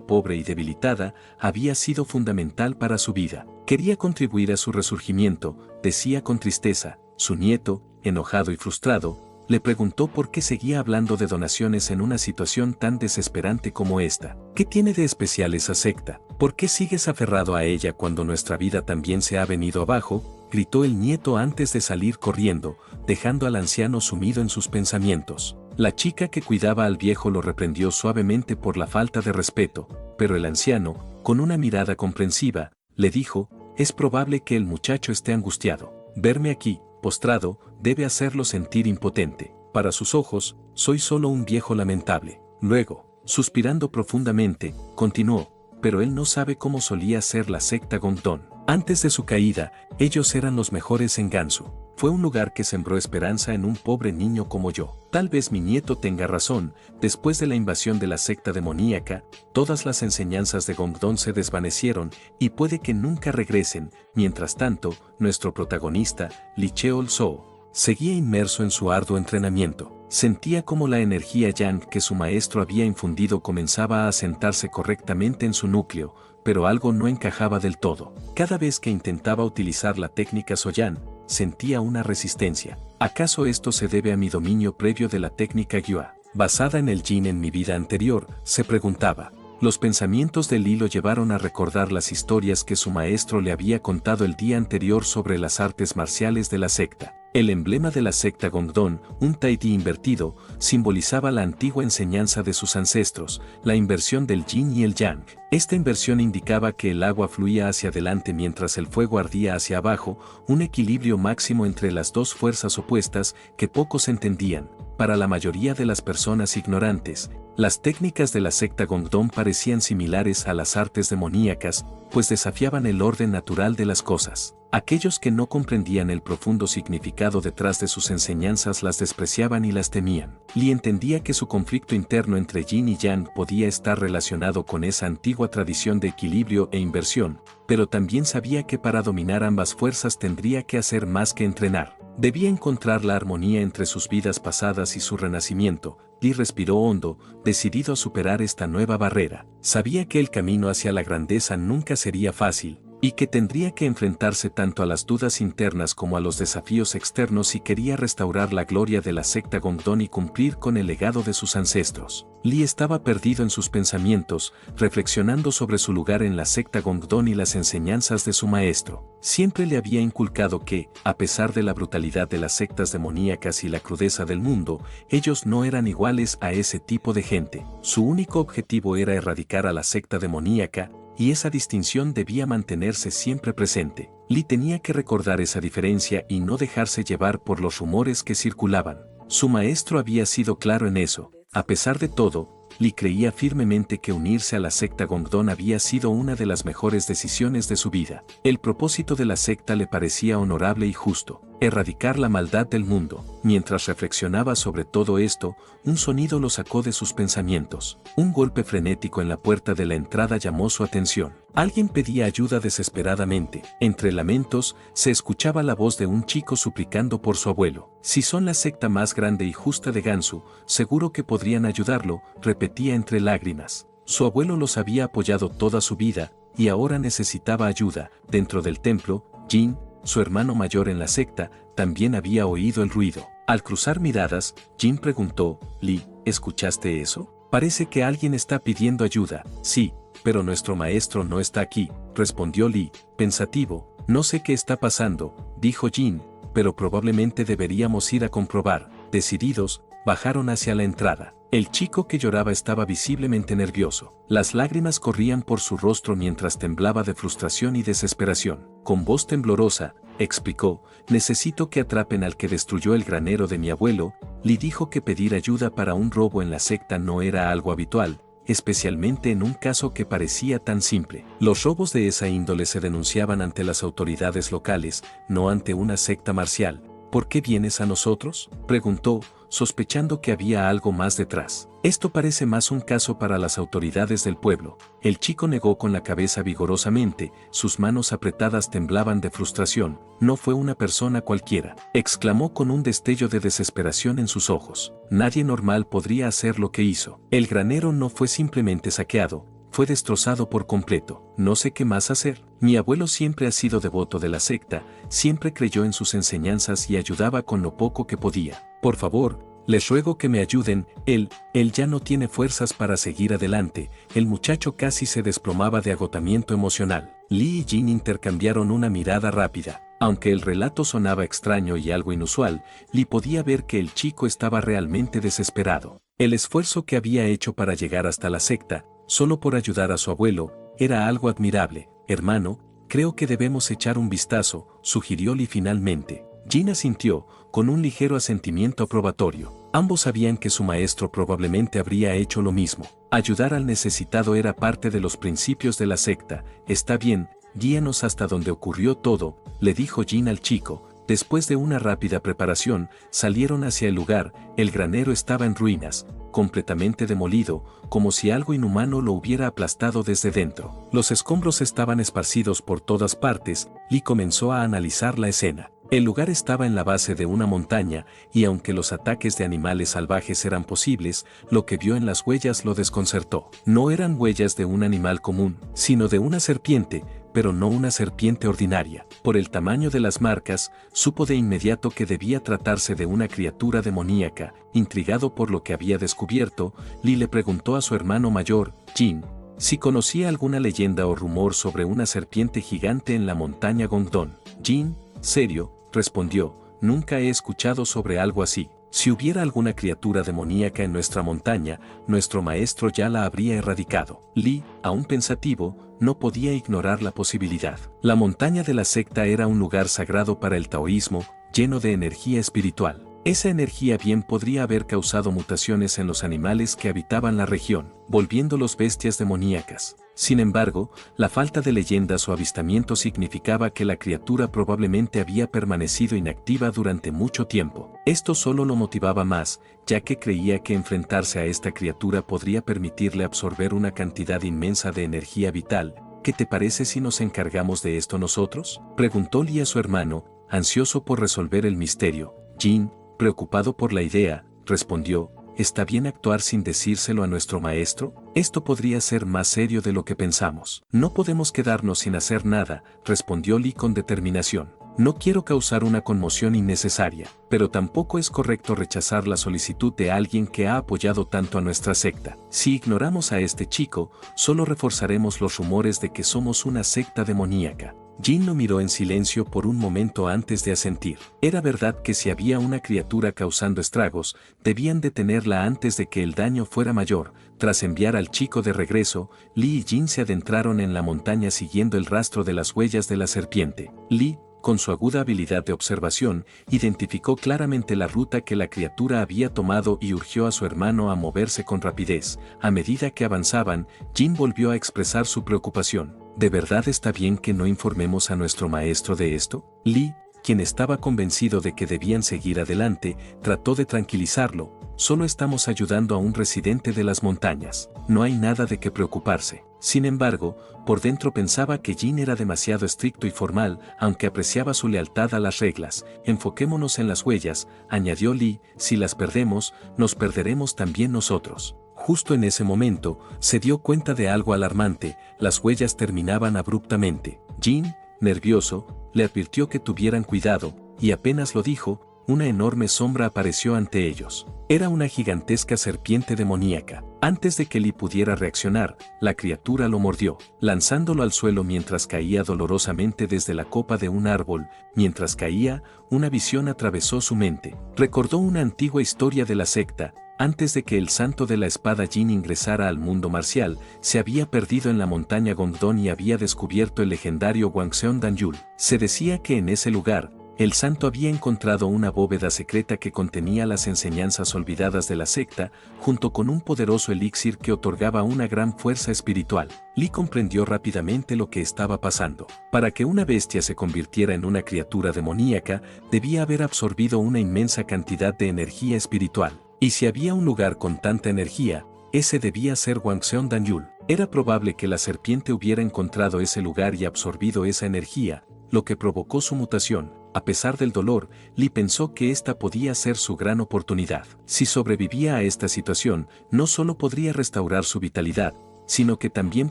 pobre y debilitada, había sido fundamental para su vida. Quería contribuir a su resurgimiento, decía con tristeza. Su nieto, enojado y frustrado, le preguntó por qué seguía hablando de donaciones en una situación tan desesperante como esta. ¿Qué tiene de especial esa secta? ¿Por qué sigues aferrado a ella cuando nuestra vida también se ha venido abajo?, gritó el nieto antes de salir corriendo, dejando al anciano sumido en sus pensamientos. La chica que cuidaba al viejo lo reprendió suavemente por la falta de respeto, pero el anciano, con una mirada comprensiva, le dijo: es probable que el muchacho esté angustiado. Verme aquí, postrado, debe hacerlo sentir impotente. Para sus ojos, soy solo un viejo lamentable. Luego, suspirando profundamente, continuó: pero él no sabe cómo solía ser la secta Gongdon. Antes de su caída, ellos eran los mejores en Gansu. Fue un lugar que sembró esperanza en un pobre niño como yo. Tal vez mi nieto tenga razón. Después de la invasión de la secta demoníaca, todas las enseñanzas de Gongdon se desvanecieron y puede que nunca regresen. Mientras tanto, nuestro protagonista, Lee Cheol-soo, seguía inmerso en su arduo entrenamiento. Sentía como la energía yang que su maestro había infundido comenzaba a asentarse correctamente en su núcleo, pero algo no encajaba del todo. Cada vez que intentaba utilizar la técnica Soyan, sentía una resistencia. ¿Acaso esto se debe a mi dominio previo de la técnica Gyua, basada en el Jin en mi vida anterior?, se preguntaba. Los pensamientos de Lee lo llevaron a recordar las historias que su maestro le había contado el día anterior sobre las artes marciales de la secta. El emblema de la secta Gongdon, un taidí invertido, simbolizaba la antigua enseñanza de sus ancestros, la inversión del yin y el yang. Esta inversión indicaba que el agua fluía hacia adelante mientras el fuego ardía hacia abajo, un equilibrio máximo entre las dos fuerzas opuestas que pocos entendían. Para la mayoría de las personas ignorantes, las técnicas de la secta Gongdon parecían similares a las artes demoníacas, pues desafiaban el orden natural de las cosas. Aquellos que no comprendían el profundo significado detrás de sus enseñanzas las despreciaban y las temían. Lee entendía que su conflicto interno entre yin y yang podía estar relacionado con esa antigua tradición de equilibrio e inversión, pero también sabía que para dominar ambas fuerzas tendría que hacer más que entrenar. Debía encontrar la armonía entre sus vidas pasadas y su renacimiento. Lee respiró hondo, decidido a superar esta nueva barrera. Sabía que el camino hacia la grandeza nunca sería fácil, y que tendría que enfrentarse tanto a las dudas internas como a los desafíos externos si quería restaurar la gloria de la secta Gongdon y cumplir con el legado de sus ancestros. Lee estaba perdido en sus pensamientos, reflexionando sobre su lugar en la secta Gongdon y las enseñanzas de su maestro. Siempre le había inculcado que, a pesar de la brutalidad de las sectas demoníacas y la crudeza del mundo, ellos no eran iguales a ese tipo de gente. Su único objetivo era erradicar a la secta demoníaca, y esa distinción debía mantenerse siempre presente. Lee tenía que recordar esa diferencia y no dejarse llevar por los rumores que circulaban. Su maestro había sido claro en eso. A pesar de todo, Lee creía firmemente que unirse a la secta Gongdon había sido una de las mejores decisiones de su vida. El propósito de la secta le parecía honorable y justo: erradicar la maldad del mundo. Mientras reflexionaba sobre todo esto, un sonido lo sacó de sus pensamientos. Un golpe frenético en la puerta de la entrada llamó su atención. Alguien pedía ayuda desesperadamente. Entre lamentos, se escuchaba la voz de un chico suplicando por su abuelo. Si son la secta más grande y justa de Gansu, seguro que podrían ayudarlo, repetía entre lágrimas. Su abuelo los había apoyado toda su vida, y ahora necesitaba ayuda. Dentro del templo, Jin, su hermano mayor en la secta, también había oído el ruido. Al cruzar miradas, Jin preguntó: Lee, ¿escuchaste eso? Parece que alguien está pidiendo ayuda. Sí, pero nuestro maestro no está aquí, respondió Lee, pensativo. No sé qué está pasando, dijo Jin, pero probablemente deberíamos ir a comprobar. Decididos, bajaron hacia la entrada. El chico que lloraba estaba visiblemente nervioso. Las lágrimas corrían por su rostro mientras temblaba de frustración y desesperación. Con voz temblorosa, explicó: necesito que atrapen al que destruyó el granero de mi abuelo. Lee dijo que pedir ayuda para un robo en la secta no era algo habitual, especialmente en un caso que parecía tan simple. Los robos de esa índole se denunciaban ante las autoridades locales, no ante una secta marcial. ¿Por qué vienes a nosotros?, preguntó, sospechando que había algo más detrás. Esto parece más un caso para las autoridades del pueblo. El chico negó con la cabeza vigorosamente, sus manos apretadas temblaban de frustración. No fue una persona cualquiera, exclamó con un destello de desesperación en sus ojos. Nadie normal podría hacer lo que hizo. El granero no fue simplemente saqueado, fue destrozado por completo. No sé qué más hacer. Mi abuelo siempre ha sido devoto de la secta, siempre creyó en sus enseñanzas y ayudaba con lo poco que podía. Por favor, les ruego que me ayuden. Él ya no tiene fuerzas para seguir adelante. El muchacho casi se desplomaba de agotamiento emocional. Lee y Jin intercambiaron una mirada rápida. Aunque el relato sonaba extraño y algo inusual, Lee podía ver que el chico estaba realmente desesperado. El esfuerzo que había hecho para llegar hasta la secta, solo por ayudar a su abuelo, era algo admirable. Hermano, creo que debemos echar un vistazo, sugirió Lee finalmente. Jin asintió, con un ligero asentimiento aprobatorio. Ambos sabían que su maestro probablemente habría hecho lo mismo. Ayudar al necesitado era parte de los principios de la secta. Está bien, guíanos hasta donde ocurrió todo, le dijo Jin al chico. Después de una rápida preparación, salieron hacia el lugar. El granero estaba en ruinas, completamente demolido, como si algo inhumano lo hubiera aplastado desde dentro. Los escombros estaban esparcidos por todas partes. Lee comenzó a analizar la escena. El lugar estaba en la base de una montaña, y aunque los ataques de animales salvajes eran posibles, lo que vio en las huellas lo desconcertó. No eran huellas de un animal común, sino de una serpiente, pero no una serpiente ordinaria. Por el tamaño de las marcas, supo de inmediato que debía tratarse de una criatura demoníaca. Intrigado por lo que había descubierto, Lee le preguntó a su hermano mayor, Jin, si conocía alguna leyenda o rumor sobre una serpiente gigante en la montaña Gongdon. Jin, serio, respondió, nunca he escuchado sobre algo así. Si hubiera alguna criatura demoníaca en nuestra montaña, nuestro maestro ya la habría erradicado. Lee, aún pensativo, no podía ignorar la posibilidad. La montaña de la secta era un lugar sagrado para el taoísmo, lleno de energía espiritual. Esa energía bien podría haber causado mutaciones en los animales que habitaban la región, volviéndolos bestias demoníacas. Sin embargo, la falta de leyendas o avistamientos significaba que la criatura probablemente había permanecido inactiva durante mucho tiempo. Esto solo lo motivaba más, ya que creía que enfrentarse a esta criatura podría permitirle absorber una cantidad inmensa de energía vital. ¿Qué te parece si nos encargamos de esto nosotros?, preguntó Lee a su hermano, ansioso por resolver el misterio. Jin, preocupado por la idea, respondió, ¿está bien actuar sin decírselo a nuestro maestro? Esto podría ser más serio de lo que pensamos. No podemos quedarnos sin hacer nada, respondió Lee con determinación. No quiero causar una conmoción innecesaria, pero tampoco es correcto rechazar la solicitud de alguien que ha apoyado tanto a nuestra secta. Si ignoramos a este chico, solo reforzaremos los rumores de que somos una secta demoníaca. Jin lo miró en silencio por un momento antes de asentir. Era verdad que si había una criatura causando estragos, debían detenerla antes de que el daño fuera mayor. Tras enviar al chico de regreso, Lee y Jin se adentraron en la montaña siguiendo el rastro de las huellas de la serpiente. Lee, con su aguda habilidad de observación, identificó claramente la ruta que la criatura había tomado y urgió a su hermano a moverse con rapidez. A medida que avanzaban, Jin volvió a expresar su preocupación. ¿De verdad está bien que no informemos a nuestro maestro de esto? Lee, quien estaba convencido de que debían seguir adelante, trató de tranquilizarlo. Solo estamos ayudando a un residente de las montañas. No hay nada de qué preocuparse. Sin embargo, por dentro pensaba que Jin era demasiado estricto y formal, aunque apreciaba su lealtad a las reglas. Enfoquémonos en las huellas, añadió Lee, si las perdemos, nos perderemos también nosotros. Justo en ese momento, se dio cuenta de algo alarmante, las huellas terminaban abruptamente. Jin, nervioso, le advirtió que tuvieran cuidado, y apenas lo dijo, una enorme sombra apareció ante ellos. Era una gigantesca serpiente demoníaca. Antes de que Lee pudiera reaccionar, la criatura lo mordió, lanzándolo al suelo mientras caía dolorosamente desde la copa de un árbol. Mientras caía, una visión atravesó su mente. Recordó una antigua historia de la secta. Antes de que el santo de la espada Jin ingresara al mundo marcial, se había perdido en la montaña Gongdong y había descubierto el legendario Wangseon Danyul. Se decía que en ese lugar, el santo había encontrado una bóveda secreta que contenía las enseñanzas olvidadas de la secta, junto con un poderoso elixir que otorgaba una gran fuerza espiritual. Lee comprendió rápidamente lo que estaba pasando. Para que una bestia se convirtiera en una criatura demoníaca, debía haber absorbido una inmensa cantidad de energía espiritual. Y si había un lugar con tanta energía, ese debía ser Wangseon Danyul. Era probable que la serpiente hubiera encontrado ese lugar y absorbido esa energía, lo que provocó su mutación. A pesar del dolor, Lee pensó que esta podía ser su gran oportunidad. Si sobrevivía a esta situación, no solo podría restaurar su vitalidad, sino que también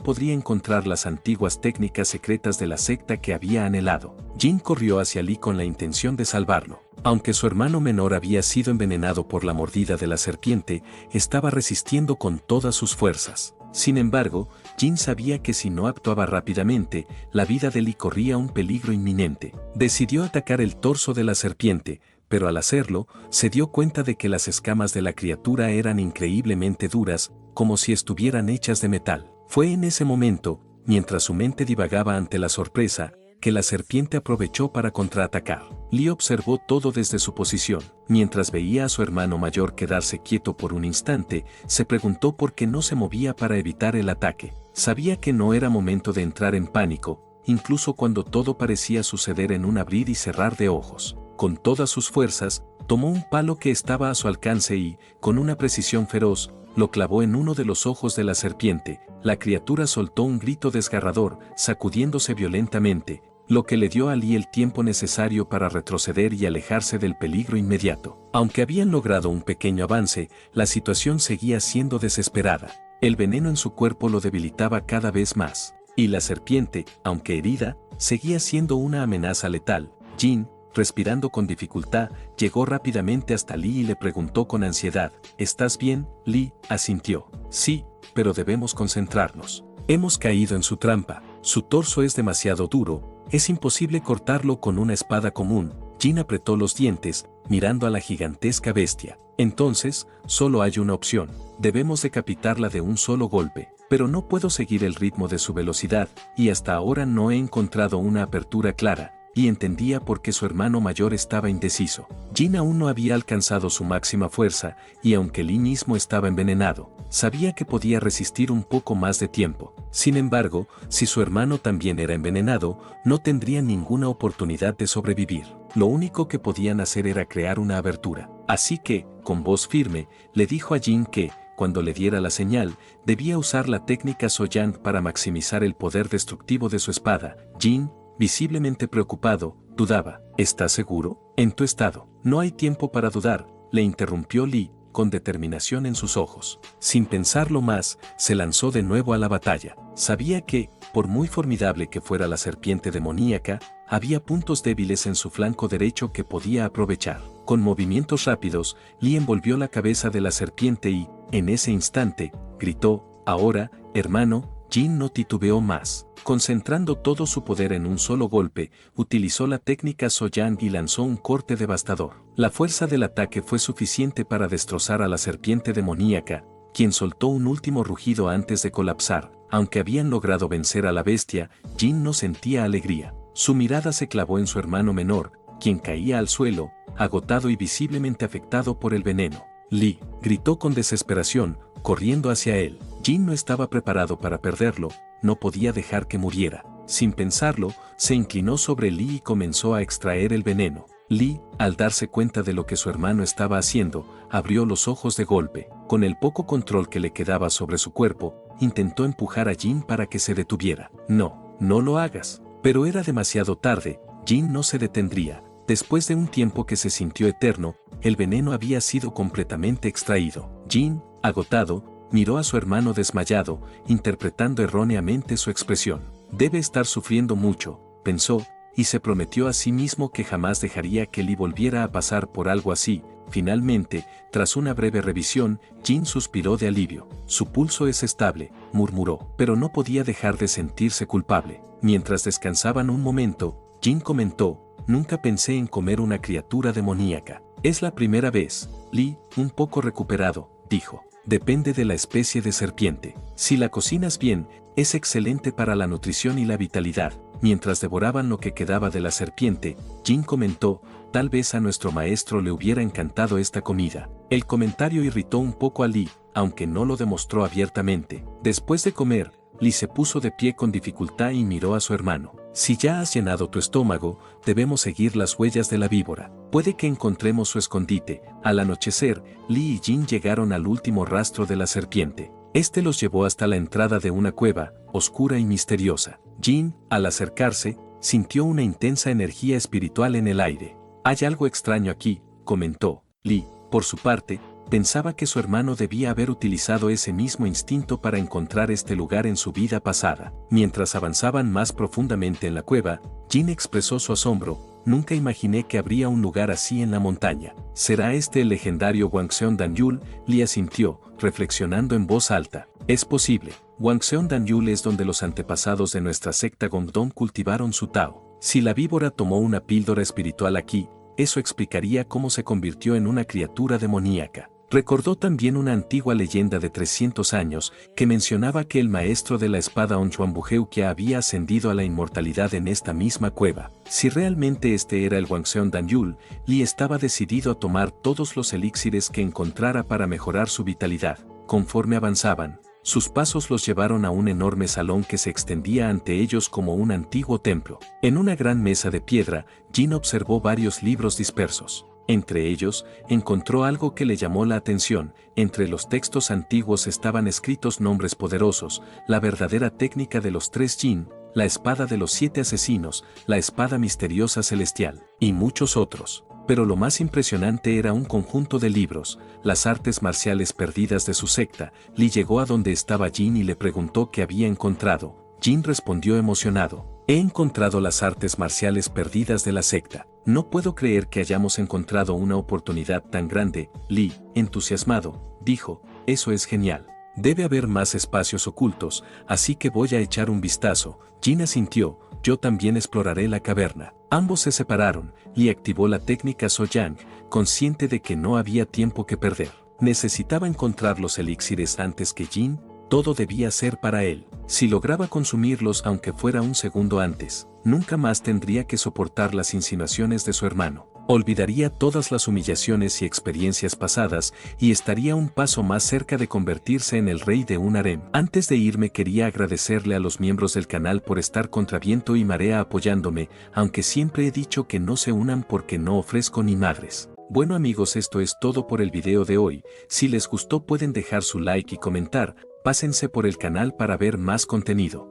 podría encontrar las antiguas técnicas secretas de la secta que había anhelado. Jin corrió hacia Lee con la intención de salvarlo. Aunque su hermano menor había sido envenenado por la mordida de la serpiente, estaba resistiendo con todas sus fuerzas. Sin embargo, Jin sabía que si no actuaba rápidamente, la vida de Lee corría un peligro inminente. Decidió atacar el torso de la serpiente, pero al hacerlo, se dio cuenta de que las escamas de la criatura eran increíblemente duras, como si estuvieran hechas de metal. Fue en ese momento, mientras su mente divagaba ante la sorpresa, que la serpiente aprovechó para contraatacar. Lee observó todo desde su posición. Mientras veía a su hermano mayor quedarse quieto por un instante, se preguntó por qué no se movía para evitar el ataque. Sabía que no era momento de entrar en pánico, incluso cuando todo parecía suceder en un abrir y cerrar de ojos. Con todas sus fuerzas, tomó un palo que estaba a su alcance y, con una precisión feroz, lo clavó en uno de los ojos de la serpiente. La criatura soltó un grito desgarrador, sacudiéndose violentamente, lo que le dio a Lee el tiempo necesario para retroceder y alejarse del peligro inmediato. Aunque habían logrado un pequeño avance, la situación seguía siendo desesperada. El veneno en su cuerpo lo debilitaba cada vez más, y la serpiente, aunque herida, seguía siendo una amenaza letal. Jin, respirando con dificultad, llegó rápidamente hasta Lee y le preguntó con ansiedad, ¿estás bien? Lee asintió. Sí, pero debemos concentrarnos. Hemos caído en su trampa. Su torso es demasiado duro, es imposible cortarlo con una espada común. Jin apretó los dientes, mirando a la gigantesca bestia. Entonces, solo hay una opción. Debemos decapitarla de un solo golpe. Pero no puedo seguir el ritmo de su velocidad, y hasta ahora no he encontrado una apertura clara. Y entendía por qué su hermano mayor estaba indeciso. Jin aún no había alcanzado su máxima fuerza, y aunque Lee mismo estaba envenenado, sabía que podía resistir un poco más de tiempo. Sin embargo, si su hermano también era envenenado, no tendría ninguna oportunidad de sobrevivir. Lo único que podían hacer era crear una abertura. Así que, con voz firme, le dijo a Jin que, cuando le diera la señal, debía usar la técnica Soyang para maximizar el poder destructivo de su espada. Jin, visiblemente preocupado, dudaba. ¿Estás seguro? En tu estado. No hay tiempo para dudar, le interrumpió Lee, con determinación en sus ojos. Sin pensarlo más, se lanzó de nuevo a la batalla. Sabía que, por muy formidable que fuera la serpiente demoníaca, había puntos débiles en su flanco derecho que podía aprovechar. Con movimientos rápidos, Lee envolvió la cabeza de la serpiente y, en ese instante, gritó, «Ahora, hermano». Jin no titubeó más. Concentrando todo su poder en un solo golpe, utilizó la técnica Soyang y lanzó un corte devastador. La fuerza del ataque fue suficiente para destrozar a la serpiente demoníaca, quien soltó un último rugido antes de colapsar. Aunque habían logrado vencer a la bestia, Jin no sentía alegría. Su mirada se clavó en su hermano menor, quien caía al suelo, agotado y visiblemente afectado por el veneno. Lee gritó con desesperación, corriendo hacia él. Jin no estaba preparado para perderlo, no podía dejar que muriera. Sin pensarlo, se inclinó sobre Lee y comenzó a extraer el veneno. Lee, al darse cuenta de lo que su hermano estaba haciendo, abrió los ojos de golpe. Con el poco control que le quedaba sobre su cuerpo, intentó empujar a Jin para que se detuviera. No, no lo hagas. Pero era demasiado tarde, Jin no se detendría. Después de un tiempo que se sintió eterno, el veneno había sido completamente extraído. Jin, agotado, miró a su hermano desmayado, interpretando erróneamente su expresión. Debe estar sufriendo mucho, pensó, y se prometió a sí mismo que jamás dejaría que Lee volviera a pasar por algo así. Finalmente, tras una breve revisión, Jin suspiró de alivio. Su pulso es estable, murmuró, pero no podía dejar de sentirse culpable. Mientras descansaban un momento, Jin comentó, nunca pensé en comer una criatura demoníaca. Es la primera vez. Lee, un poco recuperado, dijo. Depende de la especie de serpiente. Si la cocinas bien, es excelente para la nutrición y la vitalidad. Mientras devoraban lo que quedaba de la serpiente, Jin comentó, tal vez a nuestro maestro le hubiera encantado esta comida. El comentario irritó un poco a Lee, aunque no lo demostró abiertamente. Después de comer, Lee se puso de pie con dificultad y miró a su hermano. Si ya has llenado tu estómago, debemos seguir las huellas de la víbora. Puede que encontremos su escondite. Al anochecer, Lee y Jin llegaron al último rastro de la serpiente. Este los llevó hasta la entrada de una cueva, oscura y misteriosa. Jin, al acercarse, sintió una intensa energía espiritual en el aire. Hay algo extraño aquí, comentó. Lee, por su parte, pensaba que su hermano debía haber utilizado ese mismo instinto para encontrar este lugar en su vida pasada. Mientras avanzaban más profundamente en la cueva, Jin expresó su asombro. Nunca imaginé que habría un lugar así en la montaña. ¿Será este el legendario Wangseon Danyul? Lee asintió, reflexionando en voz alta. Es posible. Wangseon Danyul es donde los antepasados de nuestra secta Gongdong cultivaron su Tao. Si la víbora tomó una píldora espiritual aquí, eso explicaría cómo se convirtió en una criatura demoníaca. Recordó también una antigua leyenda de 300 años que mencionaba que el maestro de la espada Onchuan Bujeukia había ascendido a la inmortalidad en esta misma cueva. Si realmente este era el Wangseon Danyul, Lee estaba decidido a tomar todos los elixires que encontrara para mejorar su vitalidad. Conforme avanzaban, sus pasos los llevaron a un enorme salón que se extendía ante ellos como un antiguo templo. En una gran mesa de piedra, Jin observó varios libros dispersos. Entre ellos, encontró algo que le llamó la atención. Entre los textos antiguos estaban escritos nombres poderosos, la verdadera técnica de los 3 Jin, la espada de los 7 asesinos, la espada misteriosa celestial, y muchos otros. Pero lo más impresionante era un conjunto de libros, las artes marciales perdidas de su secta. Lee llegó a donde estaba Jin y le preguntó qué había encontrado. Jin respondió emocionado. He encontrado las artes marciales perdidas de la secta. No puedo creer que hayamos encontrado una oportunidad tan grande. Lee, entusiasmado, dijo, eso es genial. Debe haber más espacios ocultos, así que voy a echar un vistazo. Jin asintió, yo también exploraré la caverna. Ambos se separaron, y activó la técnica Soyang, consciente de que no había tiempo que perder. Necesitaba encontrar los elixires antes que Jin. Todo debía ser para él. Si lograba consumirlos aunque fuera un segundo antes, nunca más tendría que soportar las insinuaciones de su hermano. Olvidaría todas las humillaciones y experiencias pasadas y estaría un paso más cerca de convertirse en el rey de un harem. Antes de irme quería agradecerle a los miembros del canal por estar contra viento y marea apoyándome, aunque siempre he dicho que no se unan porque no ofrezco ni madres. Bueno amigos, esto es todo por el video de hoy. Si les gustó pueden dejar su like y comentar. Pásense por el canal para ver más contenido.